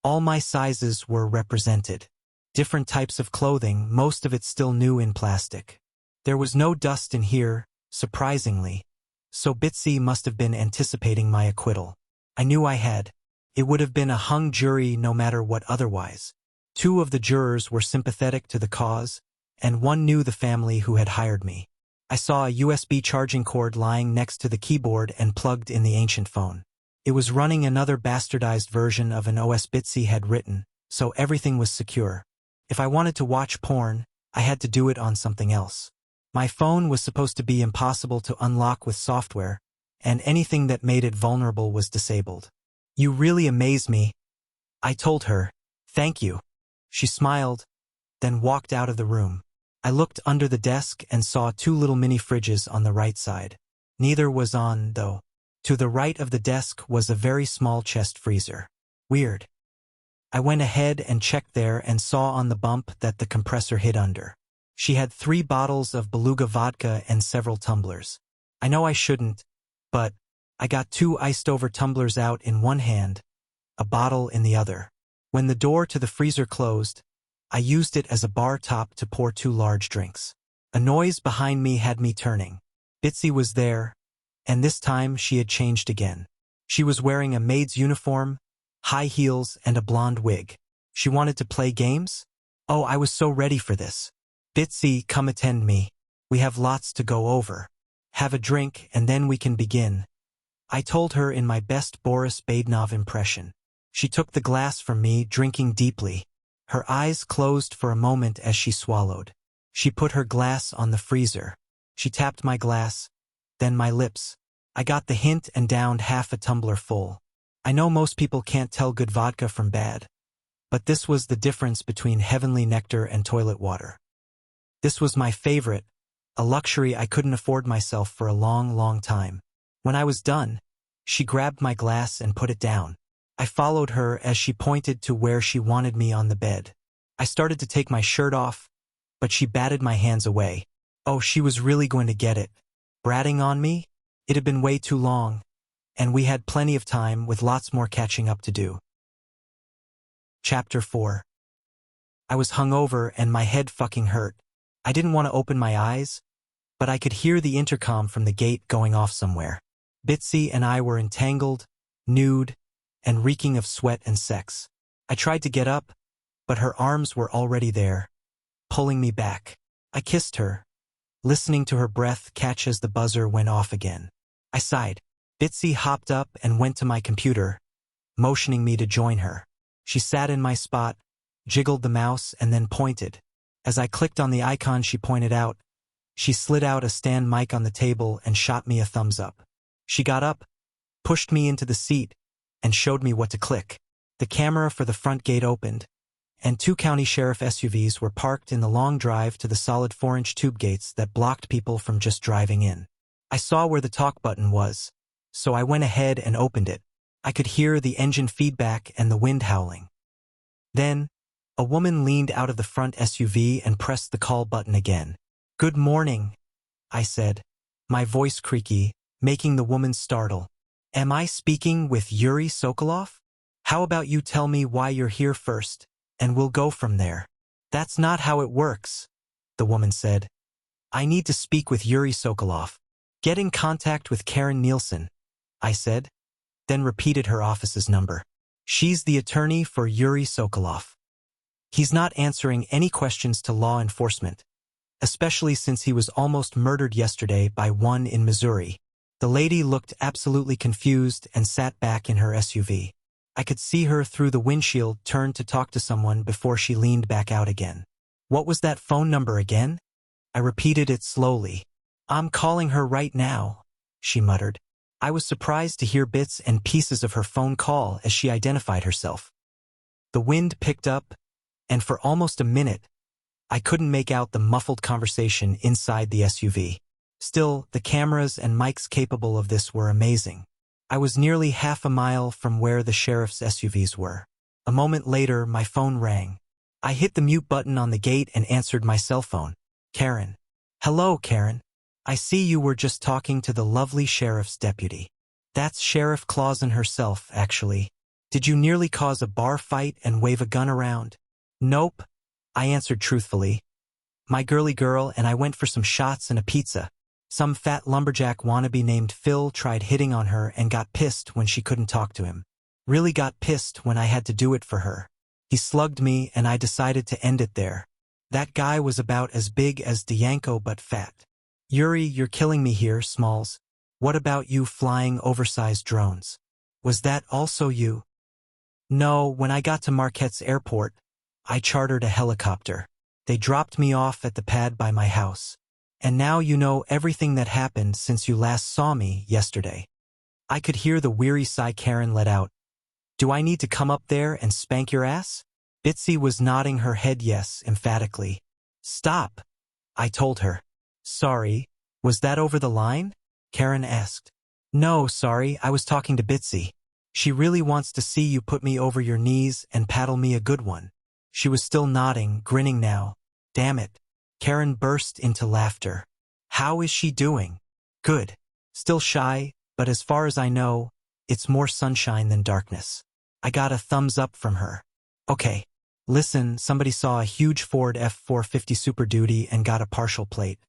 S1: All my sizes were represented. Different types of clothing, most of it still new in plastic. There was no dust in here, surprisingly, so Bitsy must have been anticipating my acquittal. I knew I had. It would have been a hung jury no matter what otherwise. 2 of the jurors were sympathetic to the cause, and 1 knew the family who had hired me. I saw a USB charging cord lying next to the keyboard and plugged in the ancient phone. It was running another bastardized version of an OS Bitsy had written, so everything was secure. If I wanted to watch porn, I had to do it on something else. My phone was supposed to be impossible to unlock with software, and anything that made it vulnerable was disabled. You really amaze me, I told her. Thank you. She smiled, then walked out of the room. I looked under the desk and saw 2 little mini fridges on the right side. Neither was on, though. To the right of the desk was a very small chest freezer. Weird. I went ahead and checked there and saw on the bump that the compressor hid under. She had 3 bottles of Beluga vodka and several tumblers. I know I shouldn't, but I got 2 iced-over tumblers out in one hand, a bottle in the other. When the door to the freezer closed, I used it as a bar top to pour 2 large drinks. A noise behind me had me turning. Bitsy was there, and this time she had changed again. She was wearing a maid's uniform, high heels, and a blonde wig. She wanted to play games? Oh, I was so ready for this. Bitsy, come attend me. We have lots to go over. Have a drink, and then we can begin. I told her in my best Boris Badenov impression. She took the glass from me, drinking deeply. Her eyes closed for a moment as she swallowed. She put her glass on the freezer. She tapped my glass, then my lips. I got the hint and downed half a tumbler full. I know most people can't tell good vodka from bad, but this was the difference between heavenly nectar and toilet water. This was my favorite, a luxury I couldn't afford myself for a long, long time. When I was done, she grabbed my glass and put it down. I followed her as she pointed to where she wanted me on the bed. I started to take my shirt off, but she batted my hands away. Oh, she was really going to get it. Bratting on me? It had been way too long, and we had plenty of time with lots more catching up to do. Chapter 4. I was hungover and my head fucking hurt. I didn't want to open my eyes, but I could hear the intercom from the gate going off somewhere. Bitsy and I were entangled, nude, and reeking of sweat and sex. I tried to get up, but her arms were already there, pulling me back. I kissed her, listening to her breath catch as the buzzer went off again. I sighed. Bitsy hopped up and went to my computer, motioning me to join her. She sat in my spot, jiggled the mouse, and then pointed. As I clicked on the icon she pointed out, she slid out a stand mic on the table and shot me a thumbs up. She got up, pushed me into the seat, and showed me what to click. The camera for the front gate opened, and 2 county sheriff SUVs were parked in the long drive to the solid 4-inch tube gates that blocked people from just driving in. I saw where the talk button was, so I went ahead and opened it. I could hear the engine feedback and the wind howling. Then, a woman leaned out of the front SUV and pressed the call button again. "Good morning," I said, my voice creaky, making the woman startle. "Am I speaking with Yuri Sokolov? How about you tell me why you're here first, and we'll go from there." "That's not how it works," the woman said. "I need to speak with Yuri Sokolov." "Get in contact with Karen Nielsen," I said, then repeated her office's number. "She's the attorney for Yuri Sokolov. He's not answering any questions to law enforcement, especially since he was almost murdered yesterday by one in Missouri." The lady looked absolutely confused and sat back in her SUV. I could see her through the windshield turn to talk to someone before she leaned back out again. "What was that phone number again?" I repeated it slowly. "I'm calling her right now," she muttered. I was surprised to hear bits and pieces of her phone call as she identified herself. The wind picked up, and for almost a minute, I couldn't make out the muffled conversation inside the SUV. Still, the cameras and mics capable of this were amazing. I was nearly half a mile from where the sheriff's SUVs were. A moment later, my phone rang. I hit the mute button on the gate and answered my cell phone. "Karen." "Hello, Karen. I see you were just talking to the lovely sheriff's deputy." "That's Sheriff Clausen herself, actually. Did you nearly cause a bar fight and wave a gun around?" "Nope," I answered truthfully. "My girly girl and I went for some shots and a pizza. Some fat lumberjack wannabe named Phil tried hitting on her and got pissed when she couldn't talk to him. Really got pissed when I had to do it for her. He slugged me and I decided to end it there. That guy was about as big as Dianko but fat. Yuri, you're killing me here, Smalls. What about you flying oversized drones? Was that also you?" "No, when I got to Marquette's airport, I chartered a helicopter. They dropped me off at the pad by my house. And now you know everything that happened since you last saw me yesterday." I could hear the weary sigh Karen let out. "Do I need to come up there and spank your ass?" Bitsy was nodding her head yes, emphatically. "Stop," I told her. "Sorry, was that over the line?" Karen asked. "No, sorry, I was talking to Bitsy. She really wants to see you put me over your knees and paddle me a good one." She was still nodding, grinning now. "Damn it." Karen burst into laughter. "How is she doing?" "Good. Still shy, but as far as I know, it's more sunshine than darkness." I got a thumbs up from her. "Okay. Listen, somebody saw a huge Ford F-450 Super Duty and got a partial plate.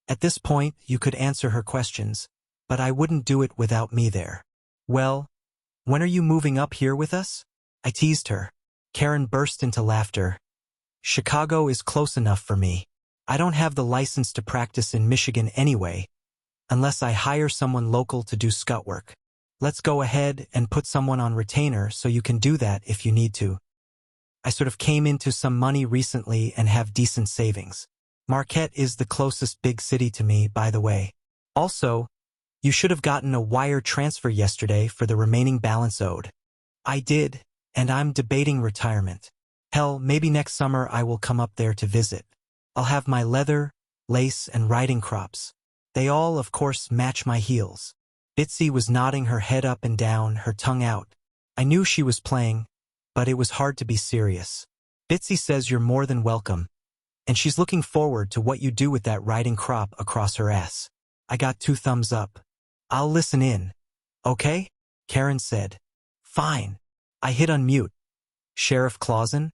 S1: At this point, you could answer her questions, but I wouldn't do it without me there." "Well, When are you moving up here with us? I teased her. Karen burst into laughter. Chicago is close enough for me. I don't have the license to practice in Michigan anyway, unless I hire someone local to do scut work. Let's go ahead and put someone on retainer so you can do that if you need to. I sort of came into some money recently and have decent savings. Marquette is the closest big city to me, by the way. Also, you should have gotten a wire transfer yesterday for the remaining balance owed. I did, and I'm debating retirement. Hell, maybe next summer I will come up there to visit. I'll have my leather, lace, and riding crops. They all, of course, match my heels. Bitsy was nodding her head up and down, her tongue out. I knew she was playing, but it was hard to be serious. Bitsy says you're more than welcome, and she's looking forward to what you do with that riding crop across her ass. I got 2 thumbs up. I'll listen in. Okay? Karen said. Fine. I hit unmute. Sheriff Clausen?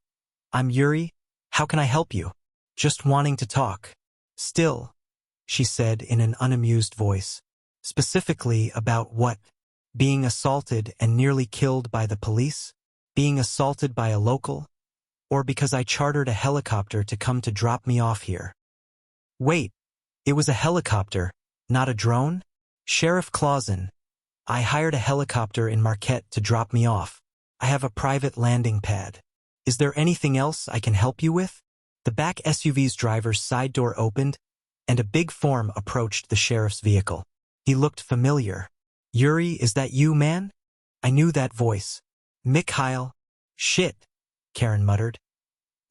S1: I'm Yuri. How can I help you? Just wanting to talk. Still, she said in an unamused voice. Specifically about what? Being assaulted and nearly killed by the police? Being assaulted by a local? Or because I chartered a helicopter to come to drop me off here? Wait, it was a helicopter, not a drone? Sheriff Clausen, I hired a helicopter in Marquette to drop me off. I have a private landing pad. Is there anything else I can help you with? The back SUV's driver's side door opened, and a big form approached the sheriff's vehicle. He looked familiar. Yuri, is that you, man? I knew that voice. Mikhail. Shit, Karen muttered.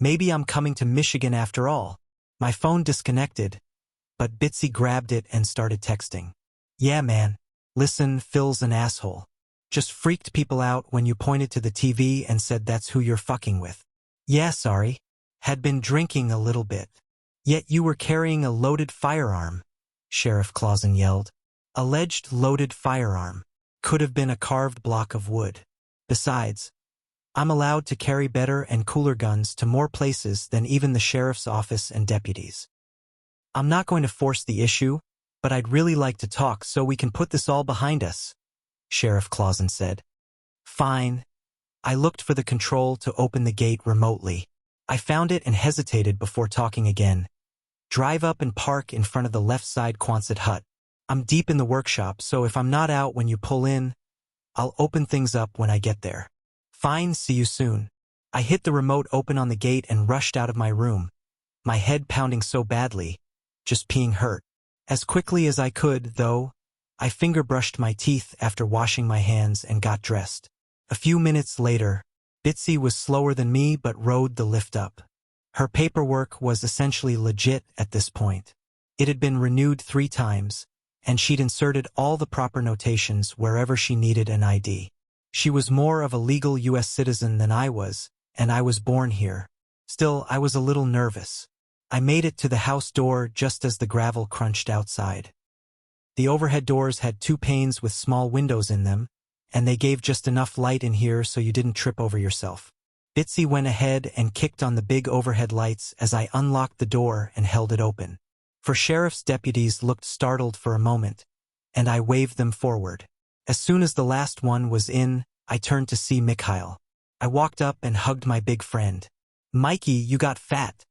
S1: Maybe I'm coming to Michigan after all. My phone disconnected, but Bitsy grabbed it and started texting. Yeah, man. Listen, Phil's an asshole. Just freaked people out when you pointed to the TV and said that's who you're fucking with. Yeah, sorry. Had been drinking a little bit. Yet you were carrying a loaded firearm, Sheriff Clausen yelled. Alleged loaded firearm. Could have been a carved block of wood. Besides, I'm allowed to carry better and cooler guns to more places than even the sheriff's office and deputies. I'm not going to force the issue, but I'd really like to talk so we can put this all behind us, Sheriff Clausen said. Fine. I looked for the control to open the gate remotely. I found it and hesitated before talking again. Drive up and park in front of the left side Quonset hut. I'm deep in the workshop, so if I'm not out when you pull in, I'll open things up when I get there. Fine, see you soon. I hit the remote open on the gate and rushed out of my room, my head pounding so badly, just peeing hurt. As quickly as I could, though, I finger-brushed my teeth after washing my hands and got dressed. A few minutes later, Bitsy was slower than me but rode the lift up. Her paperwork was essentially legit at this point. It had been renewed 3 times, and she'd inserted all the proper notations wherever she needed an ID. She was more of a legal U.S. citizen than I was, and I was born here. Still, I was a little nervous. I made it to the house door just as the gravel crunched outside. The overhead doors had 2 panes with small windows in them, and they gave just enough light in here so you didn't trip over yourself. Bitsy went ahead and kicked on the big overhead lights as I unlocked the door and held it open. For sheriff's deputies looked startled for a moment, and I waved them forward. As soon as the last one was in, I turned to see Mikhail. I walked up and hugged my big friend. Mikey, you got fat,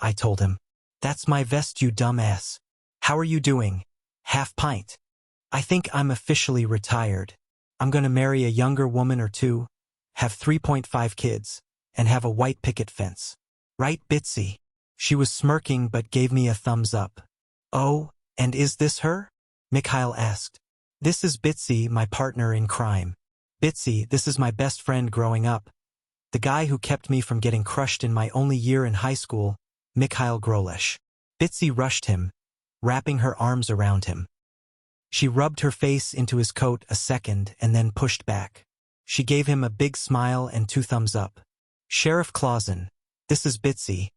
S1: I told him. That's my vest, you dumbass. How are you doing? Half pint. I think I'm officially retired. I'm gonna marry a younger woman or 2, have 3.5 kids, and have a white picket fence. Right, Bitsy? She was smirking but gave me a thumbs up. Oh, and is this her? Mikhail asked. This is Bitsy, my partner in crime. Bitsy, this is my best friend growing up. The guy who kept me from getting crushed in my only year in high school, Mikhail Grolesh. Bitsy rushed him, wrapping her arms around him. She rubbed her face into his coat a second and then pushed back. She gave him a big smile and 2 thumbs up. Sheriff Clausen, this is Bitsy,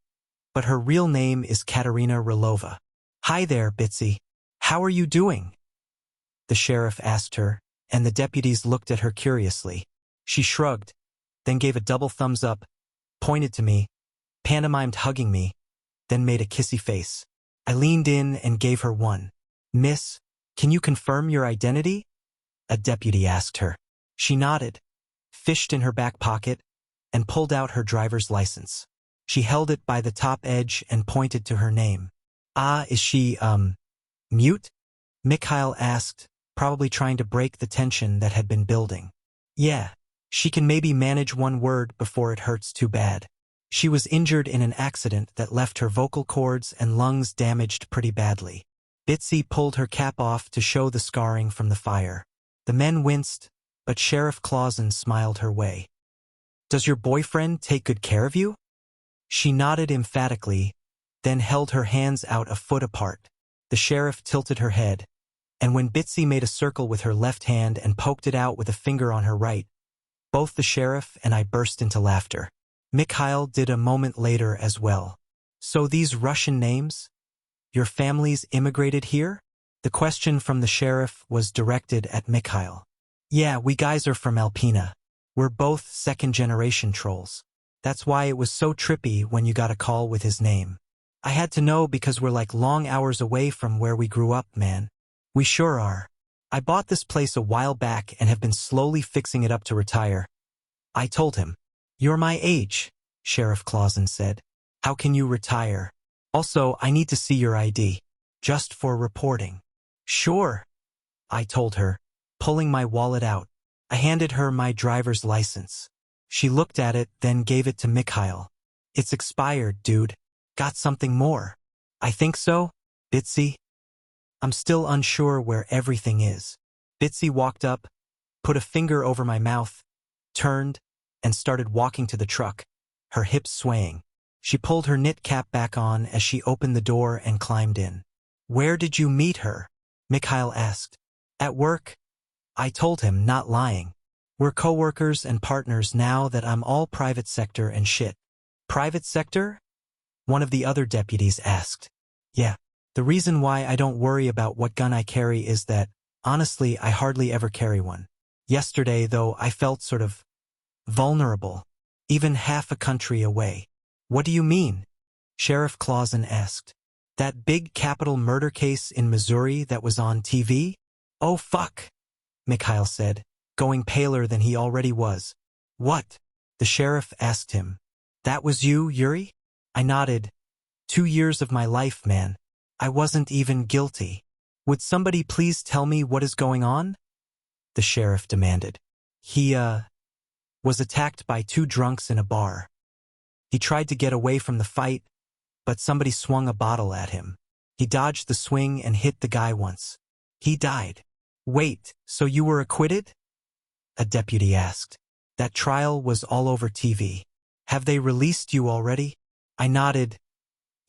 S1: but her real name is Katerina Rilova. Hi there, Bitsy. How are you doing? The sheriff asked her, and the deputies looked at her curiously. She shrugged, then gave a double thumbs up, pointed to me, pantomimed hugging me, then made a kissy face. I leaned in and gave her one. Miss, can you confirm your identity? A deputy asked her. She nodded, fished in her back pocket, and pulled out her driver's license. She held it by the top edge and pointed to her name. Ah, is she, mute? Mikhail asked, probably trying to break the tension that had been building. Yeah, she can maybe manage one word before it hurts too bad. She was injured in an accident that left her vocal cords and lungs damaged pretty badly. Bitsy pulled her cap off to show the scarring from the fire. The men winced, but Sheriff Clausen smiled her way. Does your boyfriend take good care of you? She nodded emphatically, then held her hands out a foot apart. The sheriff tilted her head, and when Bitsy made a circle with her left hand and poked it out with a finger on her right, both the sheriff and I burst into laughter. Mikhail did a moment later as well. So these Russian names? Your family's immigrated here? The question from the sheriff was directed at Mikhail. Yeah, we guys are from Alpina. We're both second-generation trolls. That's why it was so trippy when you got a call with his name. I had to know because we're like long hours away from where we grew up, man. We sure are. I bought this place a while back and have been slowly fixing it up to retire. I told him. You're my age, Sheriff Clausen said. How can you retire? Also, I need to see your ID. Just for reporting. Sure, I told her, pulling my wallet out. I handed her my driver's license. She looked at it, then gave it to Mikhail. It's expired, dude. Got something more? I think so, Bitsy. I'm still unsure where everything is. Bitsy walked up, put a finger over my mouth, turned, and started walking to the truck, her hips swaying. She pulled her knit cap back on as she opened the door and climbed in. Where did you meet her? Mikhail asked. At work. I told him, not lying. We're co-workers and partners now that I'm all private sector and shit. Private sector? One of the other deputies asked. Yeah. The reason why I don't worry about what gun I carry is that, honestly, I hardly ever carry one. Yesterday, though, I felt sort of vulnerable, even half a country away. What do you mean? Sheriff Clausen asked. That big capital murder case in Missouri that was on TV? Oh, fuck, Mikhail said, going paler than he already was. What? The sheriff asked him. That was you, Yuri? I nodded. 2 years of my life, man. I wasn't even guilty. Would somebody please tell me what is going on? The sheriff demanded. He, was attacked by 2 drunks in a bar. He tried to get away from the fight, but somebody swung a bottle at him. He dodged the swing and hit the guy once. He died. Wait, so you were acquitted? A deputy asked. That trial was all over TV. Have they released you already? I nodded.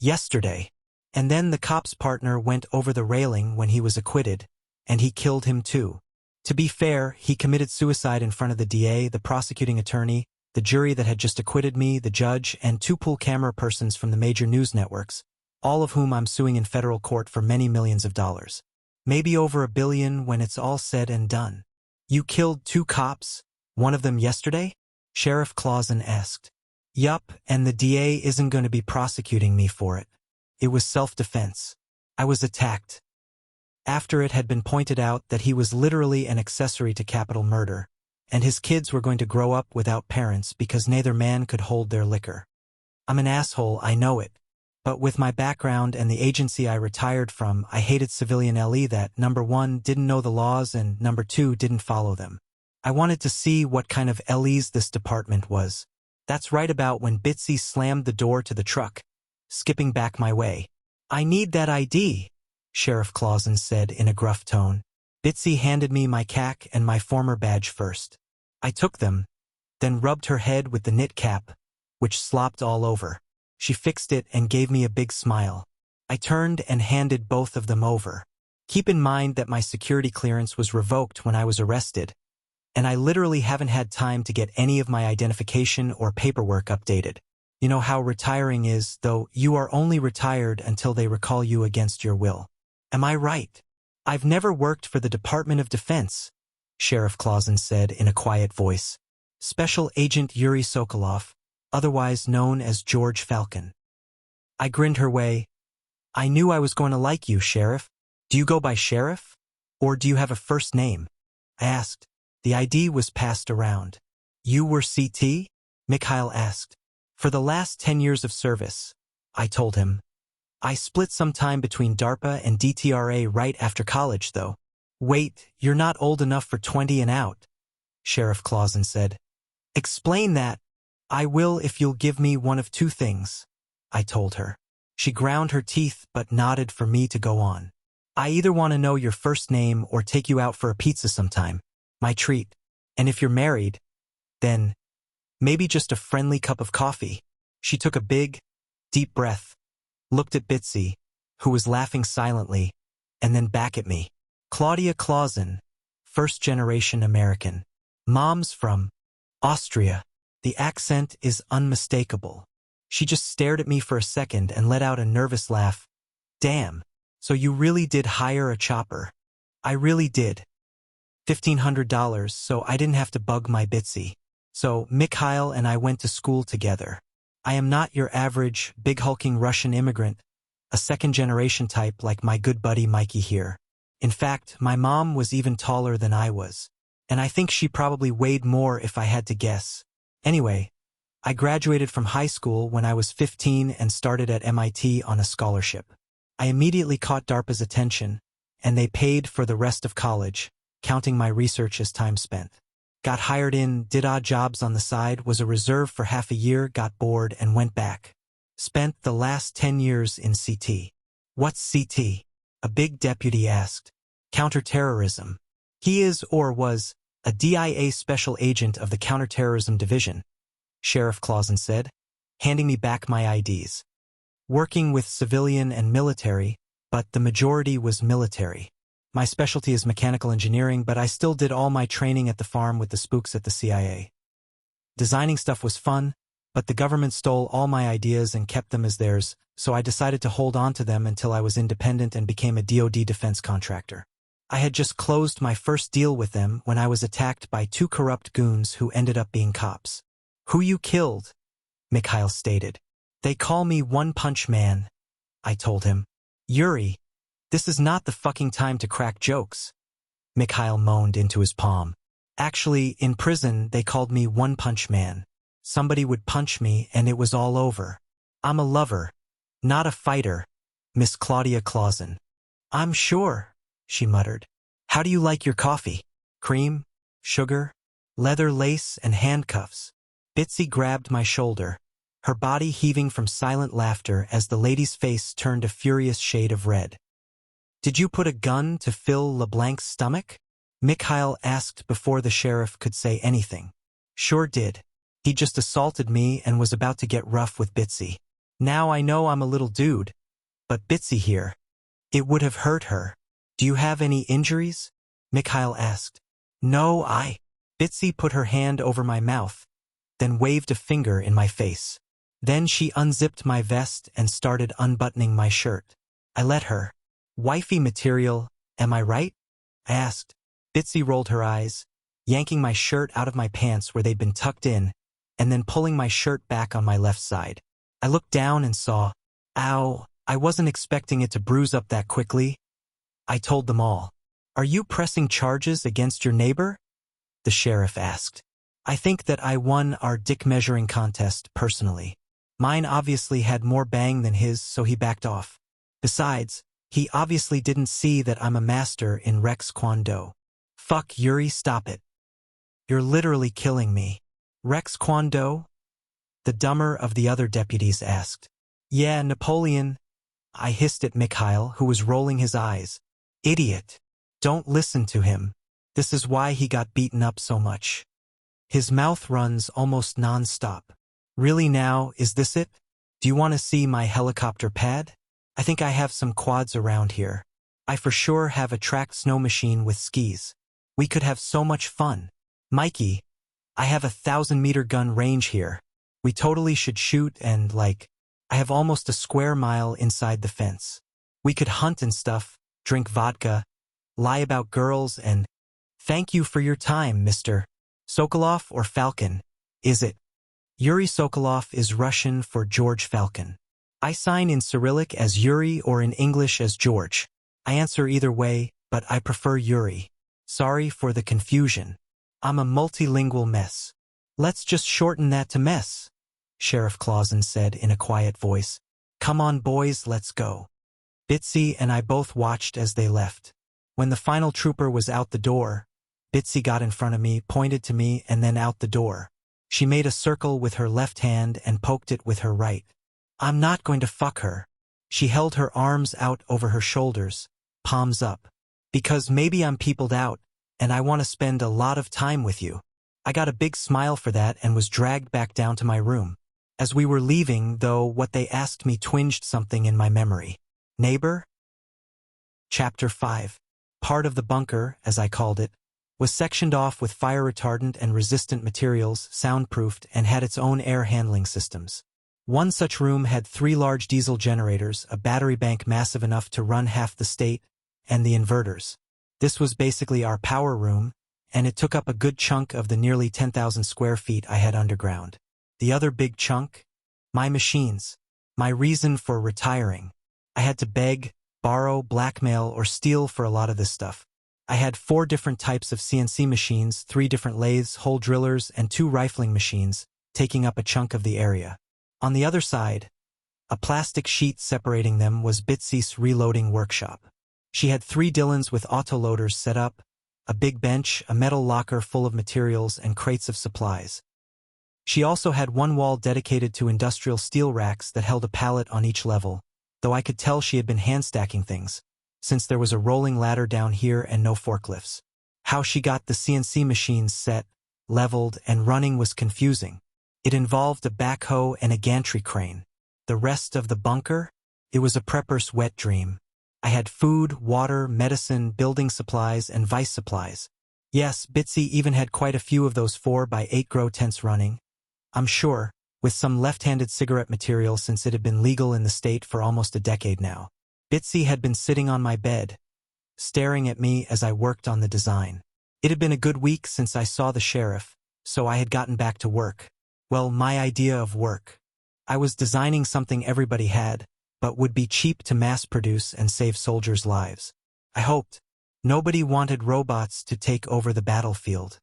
S1: Yesterday. And then the cop's partner went over the railing when he was acquitted, and he killed him too. To be fair, he committed suicide in front of the DA, the prosecuting attorney, the jury that had just acquitted me, the judge, and 2 pool camera persons from the major news networks, all of whom I'm suing in federal court for many millions of dollars. Maybe over $1 billion when it's all said and done. You killed 2 cops, one of them yesterday? Sheriff Clausen asked. Yup, and the DA isn't going to be prosecuting me for it. It was self-defense. I was attacked. After it had been pointed out that he was literally an accessory to capital murder, and his kids were going to grow up without parents because neither man could hold their liquor. I'm an asshole, I know it. But with my background and the agency I retired from, I hated civilian LE that, number 1, didn't know the laws and, number 2, didn't follow them. I wanted to see what kind of LEs this department was. That's right about when Bitsy slammed the door to the truck, skipping back my way. I need that ID, Sheriff Clausen said in a gruff tone. Bitsy handed me my CAC and my former badge first. I took them, then rubbed her head with the knit cap, which slopped all over. She fixed it and gave me a big smile. I turned and handed both of them over. Keep in mind that my security clearance was revoked when I was arrested, and I literally haven't had time to get any of my identification or paperwork updated. You know how retiring is, though you are only retired until they recall you against your will. Am I right? I've never worked for the Department of Defense, Sheriff Clausen said in a quiet voice. Special Agent Yuri Sokolov, otherwise known as George Falcon. I grinned her way. I knew I was going to like you, Sheriff. Do you go by Sheriff? Or do you have a first name? I asked. The ID was passed around. You were CT? Mikhail asked. For the last 10 years of service, I told him. I split some time between DARPA and DTRA right after college, though. Wait, you're not old enough for 20 and out, Sheriff Clausen said. Explain that. I will if you'll give me one of two things, I told her. She ground her teeth but nodded for me to go on. I either want to know your first name or take you out for a pizza sometime. My treat. And if you're married, then maybe just a friendly cup of coffee. She took a big, deep breath, looked at Bitsy, who was laughing silently, and then back at me. Claudia Clausen, first-generation American. Mom's from Austria. The accent is unmistakable. She just stared at me for a second and let out a nervous laugh. Damn, so you really did hire a chopper. I really did. $1,500, so I didn't have to bug my Bitsy. So Mikhail and I went to school together. I am not your average, big-hulking Russian immigrant, a second-generation type like my good buddy Mikey here. In fact, my mom was even taller than I was, and I think she probably weighed more if I had to guess. Anyway, I graduated from high school when I was 15 and started at MIT on a scholarship. I immediately caught DARPA's attention, and they paid for the rest of college, counting my research as time spent. Got hired in, did odd jobs on the side, was a reserve for half a year, got bored, and went back. Spent the last 10 years in CT. What's CT? A big deputy asked. Counterterrorism. He is, or was, a DIA special agent of the Counterterrorism Division, Sheriff Clausen said, handing me back my IDs. Working with civilian and military, but the majority was military. My specialty is mechanical engineering, but I still did all my training at the farm with the spooks at the CIA. Designing stuff was fun, but the government stole all my ideas and kept them as theirs, so I decided to hold on to them until I was independent and became a DoD defense contractor. I had just closed my first deal with them when I was attacked by two corrupt goons who ended up being cops. Who you killed? Mikhail stated. They call me One Punch Man, I told him. Yuri, this is not the fucking time to crack jokes. Mikhail moaned into his palm. Actually, in prison, they called me One Punch Man. Somebody would punch me and it was all over. I'm a lover, not a fighter, Miss Claudia Clausen. I'm sure, she muttered. How do you like your coffee? Cream? Sugar? Leather lace and handcuffs? Bitsy grabbed my shoulder, her body heaving from silent laughter as the lady's face turned a furious shade of red. Did you put a gun to Phil LeBlanc's stomach? Mikhail asked before the sheriff could say anything. Sure did. He just assaulted me and was about to get rough with Bitsy. Now I know I'm a little dude, but Bitsy here. It would have hurt her. Do you have any injuries? Mikhail asked. No, Bitsy put her hand over my mouth, then waved a finger in my face. Then she unzipped my vest and started unbuttoning my shirt. I let her. Wifey material, am I right? I asked. Bitsy rolled her eyes, yanking my shirt out of my pants where they'd been tucked in, and then pulling my shirt back on my left side. I looked down and saw, ow, I wasn't expecting it to bruise up that quickly. I told them all. Are you pressing charges against your neighbor? The sheriff asked. I think that I won our dick measuring contest personally. Mine obviously had more bang than his, so he backed off. Besides, he obviously didn't see that I'm a master in Rex Kwon Do. Fuck, Yuri, stop it. You're literally killing me. Rex Kwon Do? The dumber of the other deputies asked. Yeah, Napoleon. I hissed at Mikhail, who was rolling his eyes. Idiot. Don't listen to him. This is why he got beaten up so much. His mouth runs almost non-stop. Really now, is this it? Do you want to see my helicopter pad? I think I have some quads around here. I for sure have a tracked snow machine with skis. We could have so much fun. Mikey, I have a 1,000-meter gun range here. We totally should shoot and, I have almost a square mile inside the fence. We could hunt and stuff, drink vodka, lie about girls, and thank you for your time, Mr. Sokolov or Falcon, is it? Yuri Sokolov is Russian for George Falcon. I sign in Cyrillic as Yuri or in English as George. I answer either way, but I prefer Yuri. Sorry for the confusion. I'm a multilingual mess. Let's just shorten that to mess, Sheriff Clausen said in a quiet voice. Come on, boys, let's go. Bitsy and I both watched as they left. When the final trooper was out the door, Bitsy got in front of me, pointed to me, and then out the door. She made a circle with her left hand and poked it with her right. I'm not going to fuck her. She held her arms out over her shoulders, palms up. Because maybe I'm peopled out, and I want to spend a lot of time with you. I got a big smile for that and was dragged back down to my room. As we were leaving, though, what they asked me twinged something in my memory. Neighbor? Chapter 5. Part of the bunker, as I called it, was sectioned off with fire retardant and resistant materials, soundproofed, and had its own air handling systems. One such room had 3 large diesel generators, a battery bank massive enough to run half the state, and the inverters. This was basically our power room, and it took up a good chunk of the nearly 10,000 square feet I had underground. The other big chunk? My machines. My reason for retiring. I had to beg, borrow, blackmail, or steal for a lot of this stuff. I had 4 different types of CNC machines, 3 different lathes, hole drillers, and 2 rifling machines, taking up a chunk of the area. On the other side, a plastic sheet separating them was Bitsy's reloading workshop. She had 3 Dylans with autoloaders set up, a big bench, a metal locker full of materials, and crates of supplies. She also had one wall dedicated to industrial steel racks that held a pallet on each level, though I could tell she had been hand-stacking things, since there was a rolling ladder down here and no forklifts. How she got the CNC machines set, leveled, and running was confusing. It involved a backhoe and a gantry crane. The rest of the bunker? It was a prepper's wet dream. I had food, water, medicine, building supplies, and vice supplies. Yes, Bitsy even had quite a few of those 4x8 grow tents running. I'm sure, with some left-handed cigarette material since it had been legal in the state for almost a decade now. Bitsy had been sitting on my bed, staring at me as I worked on the design. It had been a good week since I saw the sheriff, so I had gotten back to work. Well, my idea of work. I was designing something everybody had, but would be cheap to mass-produce and save soldiers' lives. I hoped. Nobody wanted robots to take over the battlefield.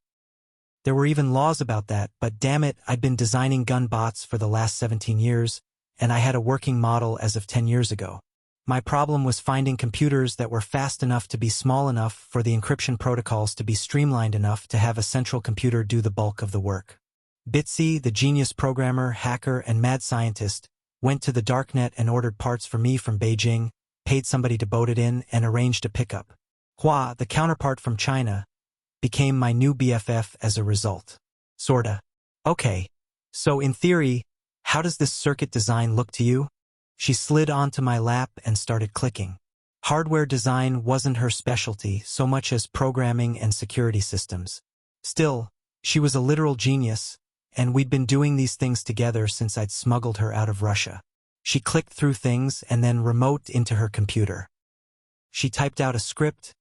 S1: There were even laws about that, but damn it, I'd been designing gun bots for the last 17 years, and I had a working model as of 10 years ago. My problem was finding computers that were fast enough to be small enough for the encryption protocols to be streamlined enough to have a central computer do the bulk of the work. Bitsy, the genius programmer, hacker, and mad scientist, went to the darknet and ordered parts for me from Beijing, paid somebody to boat it in, and arranged a pickup. Hua, the counterpart from China, became my new BFF as a result. Sorta. Okay. So in theory, how does this circuit design look to you? She slid onto my lap and started clicking. Hardware design wasn't her specialty so much as programming and security systems. Still, she was a literal genius, and we'd been doing these things together since I'd smuggled her out of Russia. She clicked through things and then remote into her computer. She typed out a script,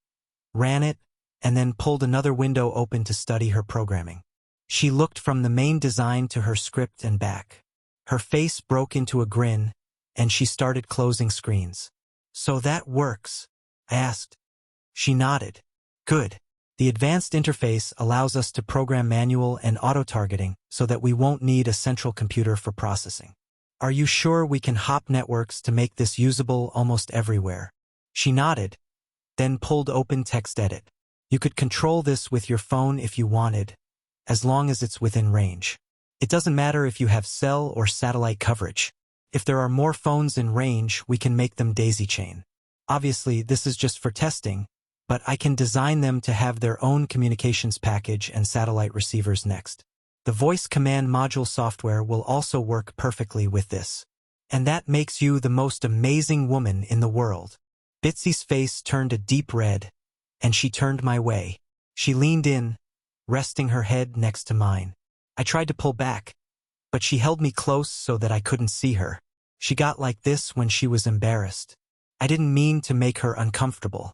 S1: ran it, and then pulled another window open to study her programming. She looked from the main design to her script and back. Her face broke into a grin, and she started closing screens. So that works? I asked. She nodded. Good. The advanced interface allows us to program manual and auto-targeting so that we won't need a central computer for processing. Are you sure we can hop networks to make this usable almost everywhere? She nodded, then pulled open text edit. You could control this with your phone if you wanted, as long as it's within range. It doesn't matter if you have cell or satellite coverage. If there are more phones in range, we can make them daisy chain. Obviously, this is just for testing, but I can design them to have their own communications package and satellite receivers next. The voice command module software will also work perfectly with this. And that makes you the most amazing woman in the world. Bitsy's face turned a deep red, and she turned my way. She leaned in, resting her head next to mine. I tried to pull back, but she held me close so that I couldn't see her. She got like this when she was embarrassed. I didn't mean to make her uncomfortable.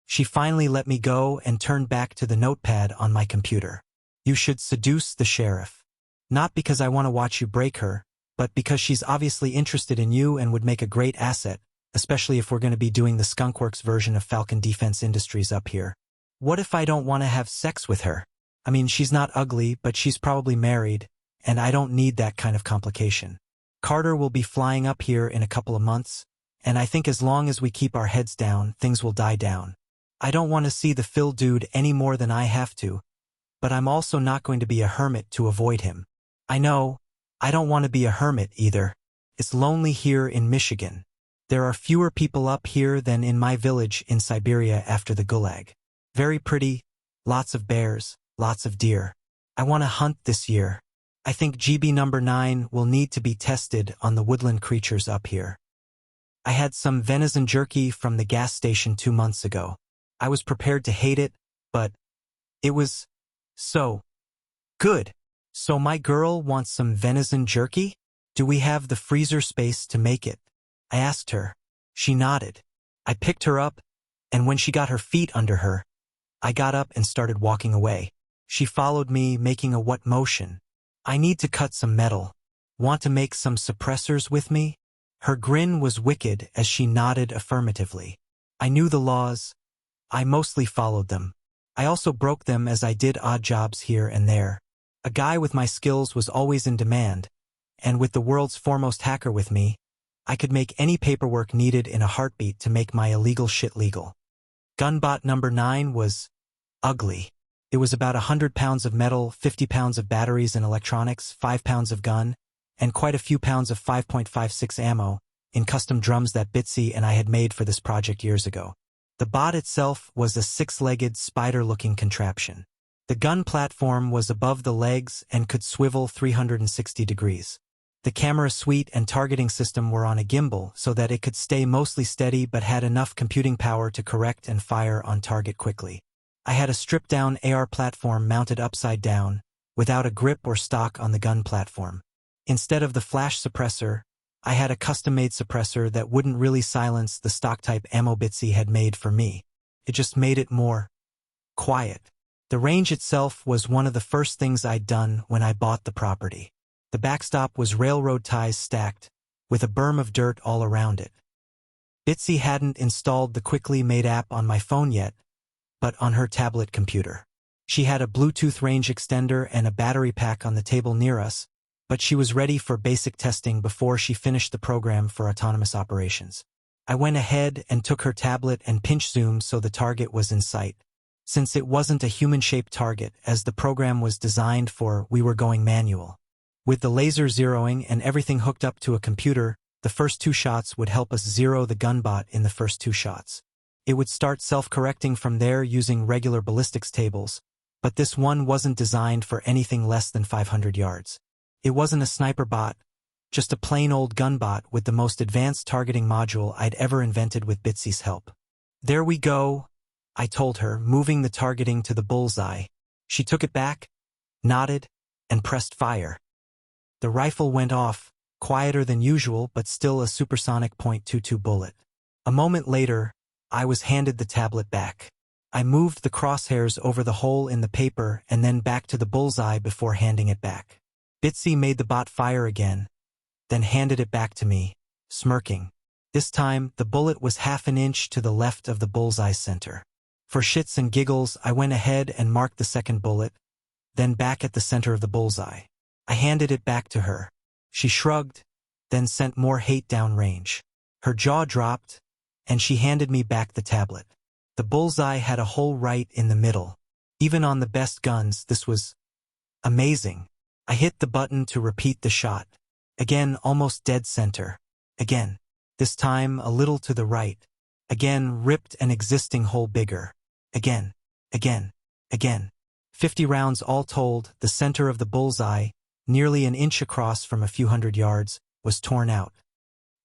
S1: She finally let me go and turned back to the notepad on my computer. You should seduce the sheriff. Not because I want to watch you break her, but because she's obviously interested in you and would make a great asset, especially if we're going to be doing the Skunkworks version of Falcon Defense Industries up here. What if I don't want to have sex with her? I mean, she's not ugly, but she's probably married, and I don't need that kind of complication. Carter will be flying up here in a couple of months, and I think as long as we keep our heads down, things will die down. I don't want to see the Phil dude any more than I have to, but I'm also not going to be a hermit to avoid him. I know, I don't want to be a hermit either. It's lonely here in Michigan. There are fewer people up here than in my village in Siberia after the Gulag. Very pretty, lots of bears, lots of deer. I want to hunt this year. I think GB number 9 will need to be tested on the woodland creatures up here. I had some venison jerky from the gas station 2 months ago. I was prepared to hate it, but it was so good. So my girl wants some venison jerky? Do we have the freezer space to make it? I asked her. She nodded. I picked her up, and when she got her feet under her, I got up and started walking away. She followed me, making a what motion? I need to cut some metal. Want to make some suppressors with me? Her grin was wicked as she nodded affirmatively. I knew the laws. I mostly followed them. I also broke them as I did odd jobs here and there. A guy with my skills was always in demand, and with the world's foremost hacker with me, I could make any paperwork needed in a heartbeat to make my illegal shit legal. Gunbot number 9 was ugly. It was about 100 pounds of metal, 50 pounds of batteries and electronics, 5 pounds of gun, and quite a few pounds of 5.56 ammo in custom drums that Bitsy and I had made for this project years ago. The bot itself was a 6-legged, spider-looking contraption. The gun platform was above the legs and could swivel 360 degrees. The camera suite and targeting system were on a gimbal so that it could stay mostly steady but had enough computing power to correct and fire on target quickly. I had a stripped-down AR platform mounted upside down, without a grip or stock on the gun platform. Instead of the flash suppressor, I had a custom-made suppressor that wouldn't really silence the stock-type ammo Bitsy had made for me. It just made it more quiet. The range itself was one of the first things I'd done when I bought the property. The backstop was railroad ties stacked, with a berm of dirt all around it. Bitsy hadn't installed the quickly made app on my phone yet, but on her tablet computer. She had a Bluetooth range extender and a battery pack on the table near us, but she was ready for basic testing before she finished the program for autonomous operations. I went ahead and took her tablet and pinch zoomed so the target was in sight. Since it wasn't a human-shaped target, as the program was designed for, we were going manual. With the laser zeroing and everything hooked up to a computer, the first 2 shots would help us zero the gunbot in the first 2 shots. It would start self-correcting from there using regular ballistics tables, but this one wasn't designed for anything less than 500 yards. It wasn't a sniper bot, just a plain old gunbot with the most advanced targeting module I'd ever invented with Bitsy's help. There we go, I told her, moving the targeting to the bullseye. She took it back, nodded, and pressed fire. The rifle went off, quieter than usual but still a supersonic .22 bullet. A moment later, I was handed the tablet back. I moved the crosshairs over the hole in the paper and then back to the bullseye before handing it back. Bitsy made the bot fire again, then handed it back to me, smirking. This time, the bullet was half an inch to the left of the bullseye center. For shits and giggles, I went ahead and marked the second bullet, then back at the center of the bullseye. I handed it back to her. She shrugged, then sent more hate down range. Her jaw dropped, and she handed me back the tablet. The bullseye had a hole right in the middle. Even on the best guns, this was amazing. I hit the button to repeat the shot. Again, almost dead center. Again. This time, a little to the right. Again, ripped an existing hole bigger. Again. Again. Again. 50 rounds all told, the center of the bullseye, nearly an inch across from a few hundred yards, was torn out.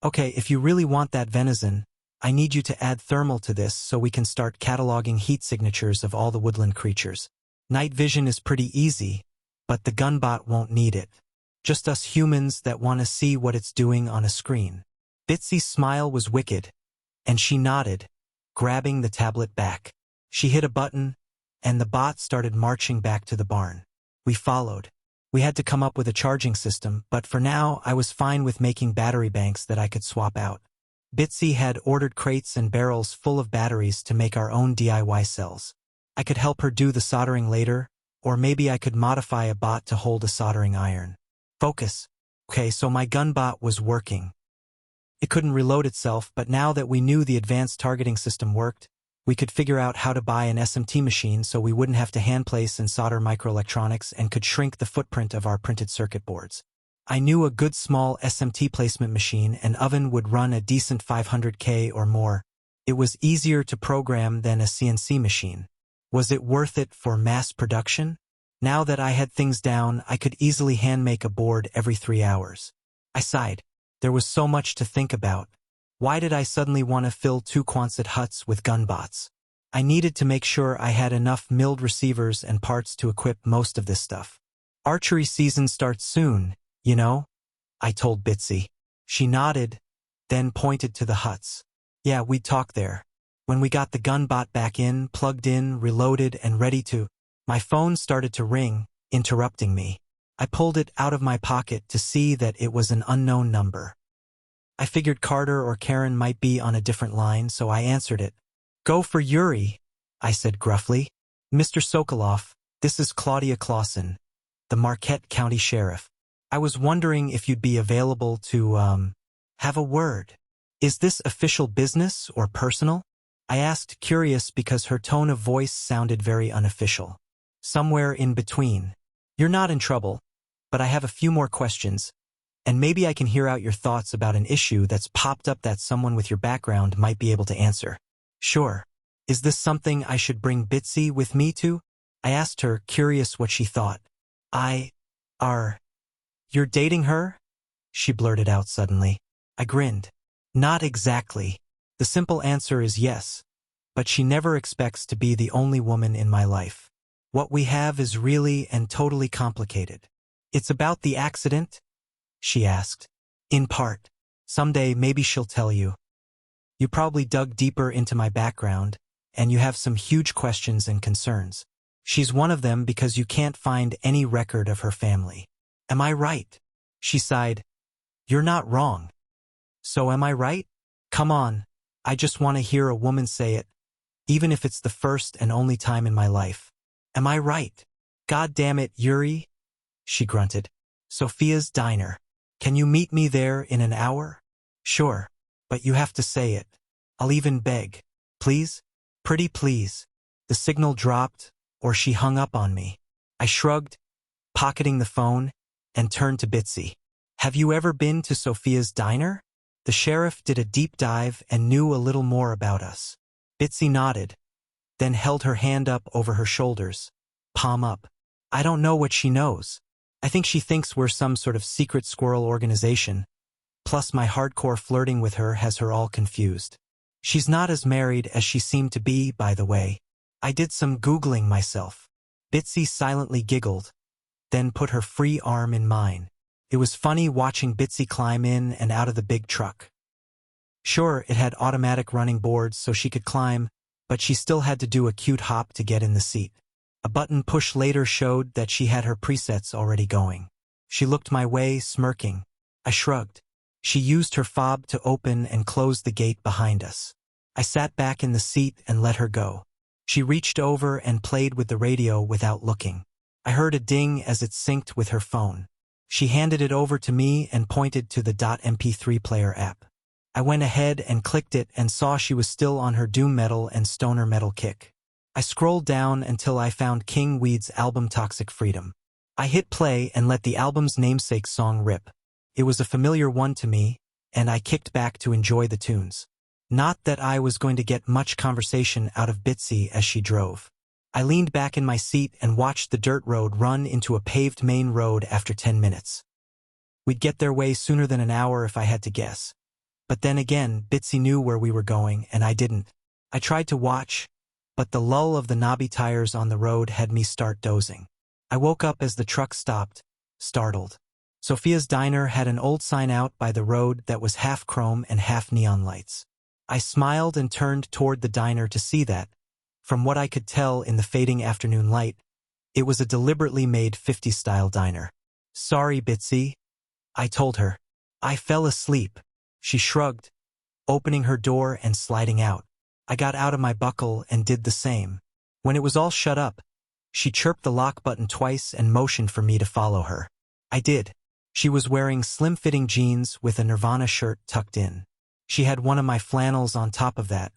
S1: Okay, if you really want that venison, I need you to add thermal to this so we can start cataloging heat signatures of all the woodland creatures. Night vision is pretty easy, but the gunbot won't need it. Just us humans that want to see what it's doing on a screen. Bitsy's smile was wicked, and she nodded, grabbing the tablet back. She hit a button, and the bot started marching back to the barn. We followed. We had to come up with a charging system, but for now I was fine with making battery banks that I could swap out. Bitsy had ordered crates and barrels full of batteries to make our own DIY cells. I could help her do the soldering later, or maybe I could modify a bot to hold a soldering iron. Focus. Okay, so my gun bot was working. It couldn't reload itself, but now that we knew the advanced targeting system worked, we could figure out how to buy an SMT machine so we wouldn't have to hand place and solder microelectronics and could shrink the footprint of our printed circuit boards. I knew a good small SMT placement machine and oven would run a decent 500K or more. It was easier to program than a CNC machine. Was it worth it for mass production? Now that I had things down, I could easily hand-make a board every 3 hours. I sighed. There was so much to think about. Why did I suddenly want to fill 2 Quonset huts with gunbots? I needed to make sure I had enough milled receivers and parts to equip most of this stuff. Archery season starts soon, you know? I told Bitsy. She nodded, then pointed to the huts. Yeah, we'd talk there. When we got the gunbot back in, plugged in, reloaded, and ready to... My phone started to ring, interrupting me. I pulled it out of my pocket to see that it was an unknown number. I figured Carter or Karen might be on a different line, so I answered it. Go for Yuri, I said gruffly. Mr. Sokolov, this is Claudia Clausen, the Marquette County Sheriff. I was wondering if you'd be available to, have a word. Is this official business or personal? I asked, curious because her tone of voice sounded very unofficial. Somewhere in between. You're not in trouble, but I have a few more questions, and maybe I can hear out your thoughts about an issue that's popped up that someone with your background might be able to answer. Sure. Is this something I should bring Bitsy with me to? I asked her, curious what she thought. You're dating her? She blurted out suddenly. I grinned. Not exactly. The simple answer is yes, but she never expects to be the only woman in my life. What we have is really and totally complicated. It's about the accident? She asked. In part. Someday maybe she'll tell you. You probably dug deeper into my background, and you have some huge questions and concerns. She's one of them because you can't find any record of her family. Am I right? She sighed. You're not wrong. So am I right? Come on, I just want to hear a woman say it, even if it's the first and only time in my life. Am I right? God damn it, Yuri, she grunted. Sophia's diner. Can you meet me there in an hour? Sure, but you have to say it. I'll even beg. Please? Pretty please. The signal dropped, or she hung up on me. I shrugged, pocketing the phone, and turned to Bitsy. Have you ever been to Sophia's diner? The sheriff did a deep dive and knew a little more about us. Bitsy nodded, then held her hand up over her shoulders, palm up. I don't know what she knows. I think she thinks we're some sort of secret squirrel organization. Plus my hardcore flirting with her has her all confused. She's not as married as she seemed to be, by the way. I did some Googling myself. Bitsy silently giggled, then put her free arm in mine. It was funny watching Bitsy climb in and out of the big truck. Sure, it had automatic running boards so she could climb, but she still had to do a cute hop to get in the seat. A button push later showed that she had her presets already going. She looked my way, smirking. I shrugged. She used her fob to open and close the gate behind us. I sat back in the seat and let her go. She reached over and played with the radio without looking. I heard a ding as it synced with her phone. She handed it over to me and pointed to the .mp3 player app. I went ahead and clicked it and saw she was still on her doom metal and stoner metal kick. I scrolled down until I found King Weed's album Toxic Freedom. I hit play and let the album's namesake song rip. It was a familiar one to me, and I kicked back to enjoy the tunes. Not that I was going to get much conversation out of Bitsy as she drove. I leaned back in my seat and watched the dirt road run into a paved main road after 10 minutes. We'd get their way sooner than an hour if I had to guess. But then again, Bitsy knew where we were going, and I didn't. I tried to watch, but the lull of the knobby tires on the road had me start dozing. I woke up as the truck stopped, startled. Sophia's diner had an old sign out by the road that was half chrome and half neon lights. I smiled and turned toward the diner to see that, from what I could tell in the fading afternoon light, it was a deliberately made 50s-style diner. Sorry, Bitsy, I told her. I fell asleep. She shrugged, opening her door and sliding out. I got out of my buckle and did the same. When it was all shut up, She chirped the lock button twice and motioned for me to follow her. I did. She was wearing slim-fitting jeans with a Nirvana shirt tucked in. She had one of my flannels on top of that,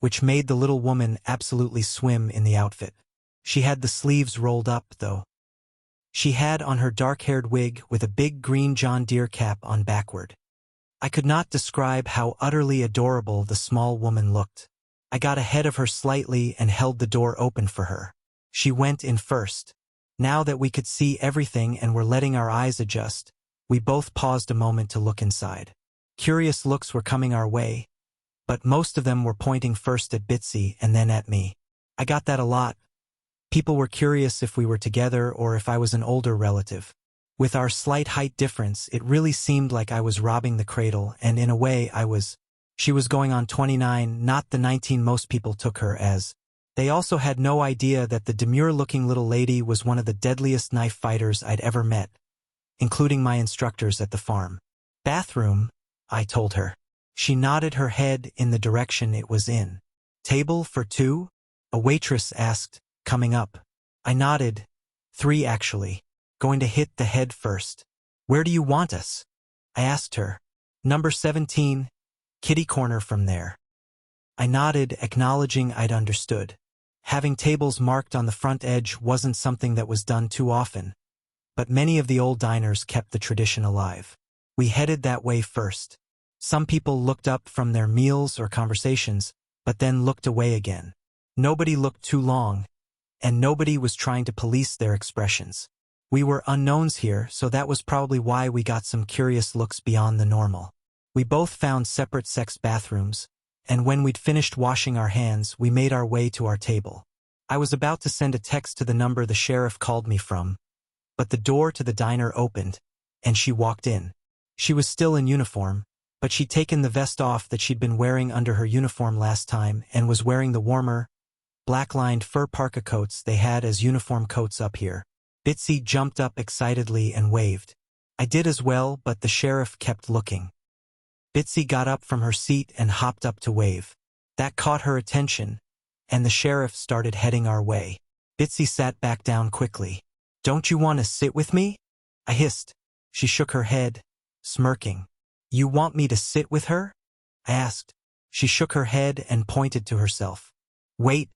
S1: which made the little woman absolutely swim in the outfit. She had the sleeves rolled up, though. She had on her dark-haired wig with a big green John Deere cap on backward. I could not describe how utterly adorable the small woman looked. I got ahead of her slightly and held the door open for her. She went in first. Now that we could see everything and were letting our eyes adjust, we both paused a moment to look inside. Curious looks were coming our way, but most of them were pointing first at Bitsy and then at me. I got that a lot. People were curious if we were together or if I was an older relative. With our slight height difference, it really seemed like I was robbing the cradle, and in a way I was. She was going on 29, not the 19 most people took her as. They also had no idea that the demure-looking little lady was one of the deadliest knife fighters I'd ever met, including my instructors at the farm. Bathroom, I told her. She nodded her head in the direction it was in. Table for two? A waitress asked, coming up. I nodded. 3 actually. Going to hit the head first. Where do you want us? I asked her. Number 17, kitty corner from there. I nodded, acknowledging I'd understood. Having tables marked on the front edge wasn't something that was done too often, but many of the old diners kept the tradition alive. We headed that way first. Some people looked up from their meals or conversations, but then looked away again. Nobody looked too long, and nobody was trying to police their expressions. We were unknowns here, so that was probably why we got some curious looks beyond the normal. We both found separate sex bathrooms, and when we'd finished washing our hands, we made our way to our table. I was about to send a text to the number the sheriff called me from, but the door to the diner opened, and she walked in. She was still in uniform, but she'd taken the vest off that she'd been wearing under her uniform last time and was wearing the warmer, black-lined fur parka coats they had as uniform coats up here. Bitsy jumped up excitedly and waved. I did as well, but the sheriff kept looking. Bitsy got up from her seat and hopped up to wave. That caught her attention, and the sheriff started heading our way. Bitsy sat back down quickly. Don't you want to sit with me? I hissed. She shook her head, smirking. You want me to sit with her? I asked. She shook her head and pointed to herself. Wait,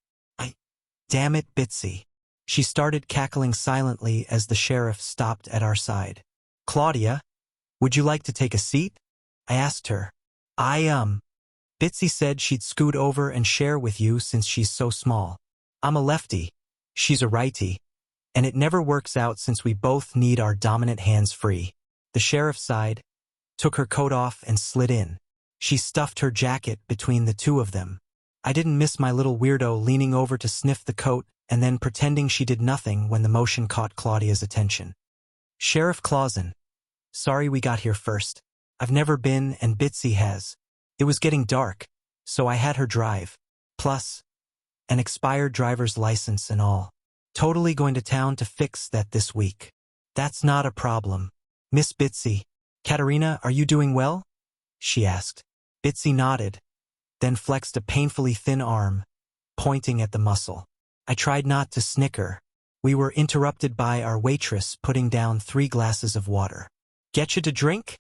S1: damn it, Bitsy. She started cackling silently as the sheriff stopped at our side. Claudia, would you like to take a seat? I asked her. Bitsy said she'd scoot over and share with you since she's so small. I'm a lefty. She's a righty. And it never works out since we both need our dominant hands free. The sheriff sighed, took her coat off and slid in. She stuffed her jacket between the two of them. I didn't miss my little weirdo leaning over to sniff the coat and then pretending she did nothing when the motion caught Claudia's attention. Sheriff Clausen. Sorry we got here first. I've never been and Bitsy has. It was getting dark, so I had her drive. Plus, an expired driver's license and all. Totally going to town to fix that this week. That's not a problem. Miss Bitsy. Katerina, are you doing well? She asked. Bitsy nodded, then flexed a painfully thin arm, pointing at the muscle. I tried not to snicker. We were interrupted by our waitress putting down 3 glasses of water. Get you to drink?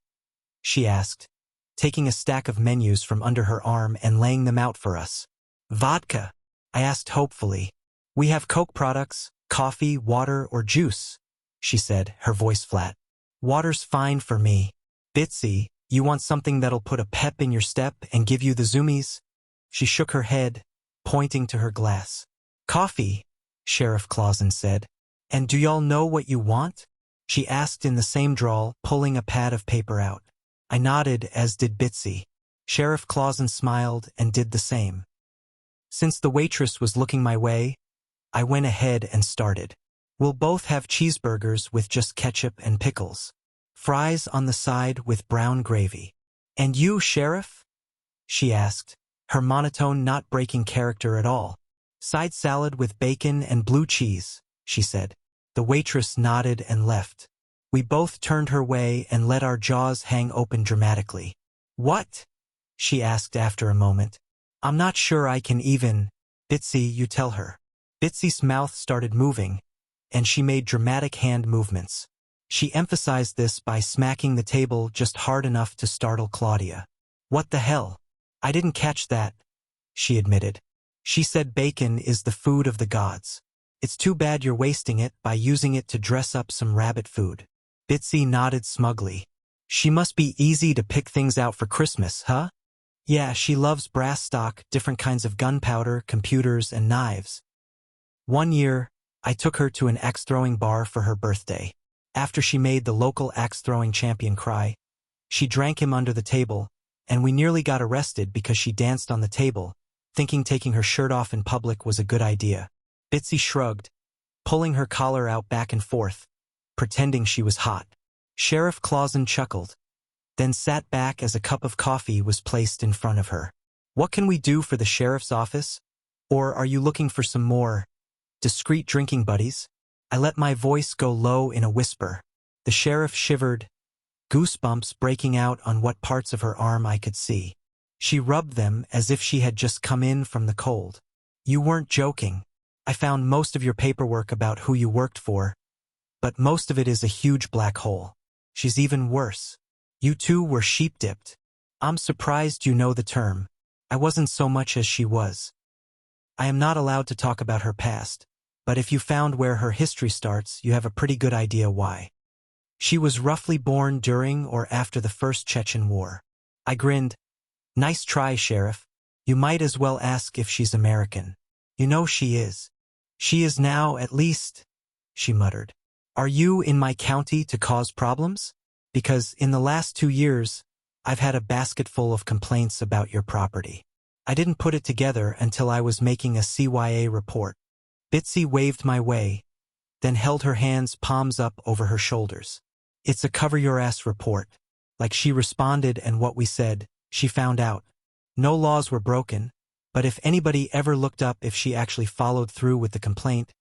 S1: She asked, taking a stack of menus from under her arm and laying them out for us. Vodka? I asked hopefully. We have Coke products, coffee, water, or juice, she said, her voice flat. Water's fine for me. Bitsy, you want something that'll put a pep in your step and give you the zoomies? She shook her head, pointing to her glass. Coffee, Sheriff Clausen said. And do y'all know what you want? She asked in the same drawl, pulling a pad of paper out. I nodded, as did Bitsy. Sheriff Clausen smiled and did the same. Since the waitress was looking my way, I went ahead and started. We'll both have cheeseburgers with just ketchup and pickles. Fries on the side with brown gravy. And you, Sheriff? She asked, her monotone not breaking character at all. Side salad with bacon and blue cheese, she said. The waitress nodded and left. We both turned her way and let our jaws hang open dramatically. What? She asked after a moment. I'm not sure I can even. Bitsy, you tell her. Bitsy's mouth started moving, and she made dramatic hand movements. She emphasized this by smacking the table just hard enough to startle Claudia. "What the hell? I didn't catch that," she admitted. "She said bacon is the food of the gods. It's too bad you're wasting it by using it to dress up some rabbit food." Bitsy nodded smugly. "She must be easy to pick things out for Christmas, huh?" "Yeah, she loves brass stock, different kinds of gunpowder, computers, and knives. One year, I took her to an axe-throwing bar for her birthday. After she made the local axe-throwing champion cry, she drank him under the table, and we nearly got arrested because she danced on the table, thinking taking her shirt off in public was a good idea." Bitsy shrugged, pulling her collar out back and forth, pretending she was hot. Sheriff Clausen chuckled, then sat back as a cup of coffee was placed in front of her. "What can we do for the sheriff's office? Or are you looking for some more discreet drinking buddies?" I let my voice go low in a whisper. The sheriff shivered, goosebumps breaking out on what parts of her arm I could see. She rubbed them as if she had just come in from the cold. "You weren't joking. I found most of your paperwork about who you worked for, but most of it is a huge black hole. She's even worse. You two were sheep-dipped. I'm surprised you know the term. I wasn't so much as she was. I am not allowed to talk about her past, but if you found where her history starts, you have a pretty good idea why. She was roughly born during or after the First Chechen War." I grinned. "Nice try, Sheriff. You might as well ask if she's American. You know she is." "She is now, at least," she muttered. "Are you in my county to cause problems? Because in the last 2 years, I've had a basketful of complaints about your property. I didn't put it together until I was making a CYA report." Bitsy waved my way, then held her hands palms up over her shoulders. "It's a cover-your-ass report." Like she responded and what we said, she found out. No laws were broken, but if anybody ever looked up if she actually followed through with the complaint,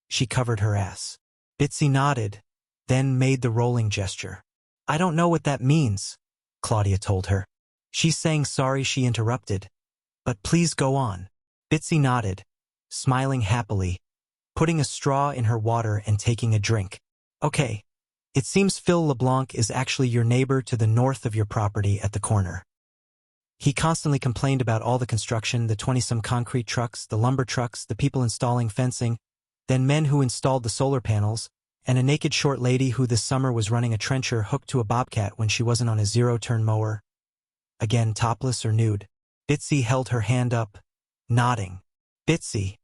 S1: she covered her ass. Bitsy nodded, then made the rolling gesture. "I don't know what that means," Claudia told her. She's saying sorry she interrupted, but please go on. Bitsy nodded, smiling happily, putting a straw in her water and taking a drink. "Okay, it seems Phil LeBlanc is actually your neighbor to the north of your property at the corner. He constantly complained about all the construction, the 20-some concrete trucks, the lumber trucks, the people installing fencing, then men who installed the solar panels, and a naked short lady who this summer was running a trencher hooked to a bobcat when she wasn't on a zero-turn mower. Again, topless or nude." Bitsy held her hand up, nodding. "Bitsy,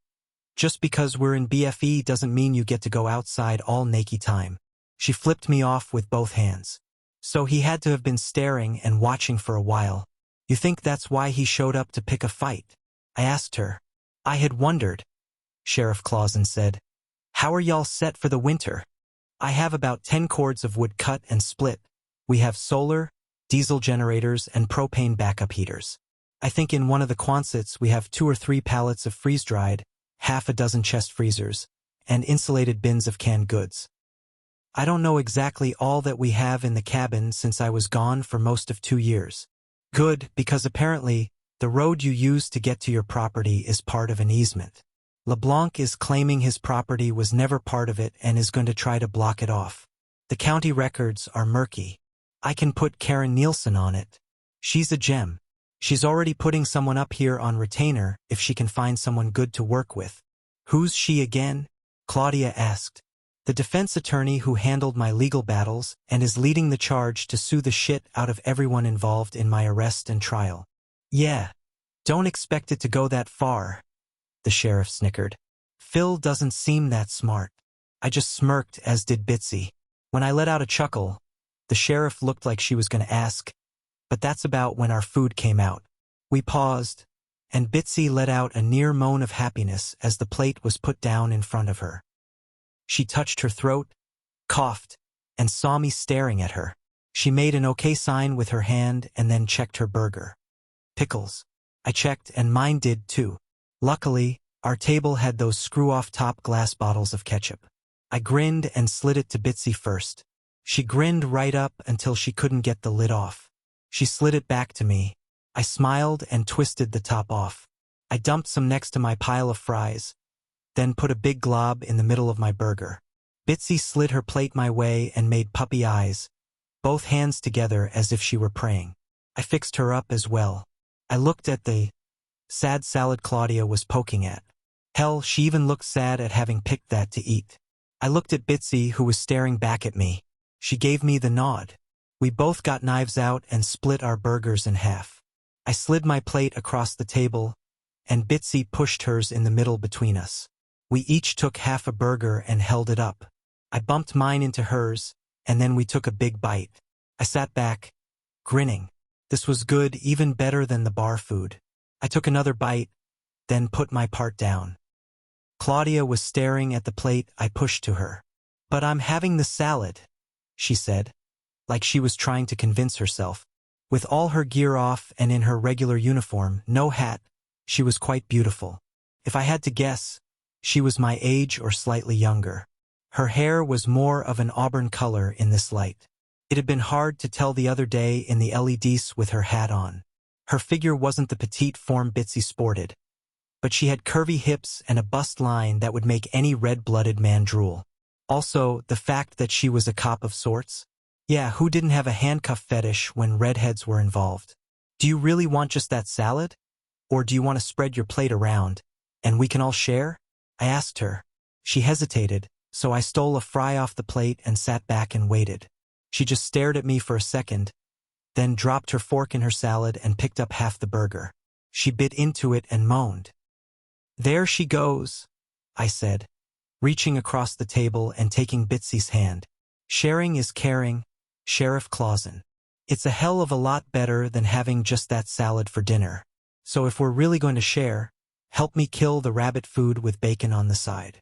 S1: just because we're in BFE doesn't mean you get to go outside all naked time." She flipped me off with both hands. "So he had to have been staring and watching for a while. You think that's why he showed up to pick a fight?" I asked her. "I had wondered," Sheriff Clausen said. "How are y'all set for the winter?" "I have about 10 cords of wood cut and split. We have solar, diesel generators, and propane backup heaters. I think in one of the Quonsets we have 2 or 3 pallets of freeze-dried, half a dozen chest freezers, and insulated bins of canned goods. I don't know exactly all that we have in the cabin since I was gone for most of 2 years." "Good, because apparently, the road you use to get to your property is part of an easement. LeBlanc is claiming his property was never part of it and is going to try to block it off. The county records are murky. I can put Karen Nielsen on it. She's a gem. She's already putting someone up here on retainer if she can find someone good to work with." "Who's she again?" Claudia asked. "The defense attorney who handled my legal battles and is leading the charge to sue the shit out of everyone involved in my arrest and trial." "Yeah, don't expect it to go that far," the sheriff snickered. "Phil doesn't seem that smart." I just smirked, as did Bitsy. When I let out a chuckle, the sheriff looked like she was going to ask, but that's about when our food came out. We paused, and Bitsy let out a near moan of happiness as the plate was put down in front of her. She touched her throat, coughed, and saw me staring at her. She made an okay sign with her hand and then checked her burger. "Pickles." I checked, and mine did too. Luckily, our table had those screw-off top glass bottles of ketchup. I grinned and slid it to Bitsy first. She grinned right up until she couldn't get the lid off. She slid it back to me. I smiled and twisted the top off. I dumped some next to my pile of fries, then put a big glob in the middle of my burger. Bitsy slid her plate my way and made puppy eyes, both hands together as if she were praying. I fixed her up as well. I looked at the sad salad Claudia was poking at. Hell, she even looked sad at having picked that to eat. I looked at Bitsy, who was staring back at me. She gave me the nod. We both got knives out and split our burgers in half. I slid my plate across the table, and Bitsy pushed hers in the middle between us. We each took half a burger and held it up. I bumped mine into hers, and then we took a big bite. I sat back, grinning. This was good, even better than the bar food. I took another bite, then put my part down. Claudia was staring at the plate I pushed to her. "But I'm having the salad," she said, like she was trying to convince herself. With all her gear off and in her regular uniform, no hat, she was quite beautiful. If I had to guess, she was my age or slightly younger. Her hair was more of an auburn color in this light. It had been hard to tell the other day in the LEDs with her hat on. Her figure wasn't the petite form Bitsy sported, but she had curvy hips and a bust line that would make any red-blooded man drool. Also, the fact that she was a cop of sorts. Yeah, who didn't have a handcuff fetish when redheads were involved? "Do you really want just that salad? Or do you want to spread your plate around, and we can all share?" I asked her. She hesitated, so I stole a fry off the plate and sat back and waited. She just stared at me for a second, then dropped her fork in her salad and picked up half the burger. She bit into it and moaned. "There she goes," I said, reaching across the table and taking Bitsy's hand. "Sharing is caring, Sheriff Clausen. It's a hell of a lot better than having just that salad for dinner. So if we're really going to share, help me kill the rabbit food with bacon on the side."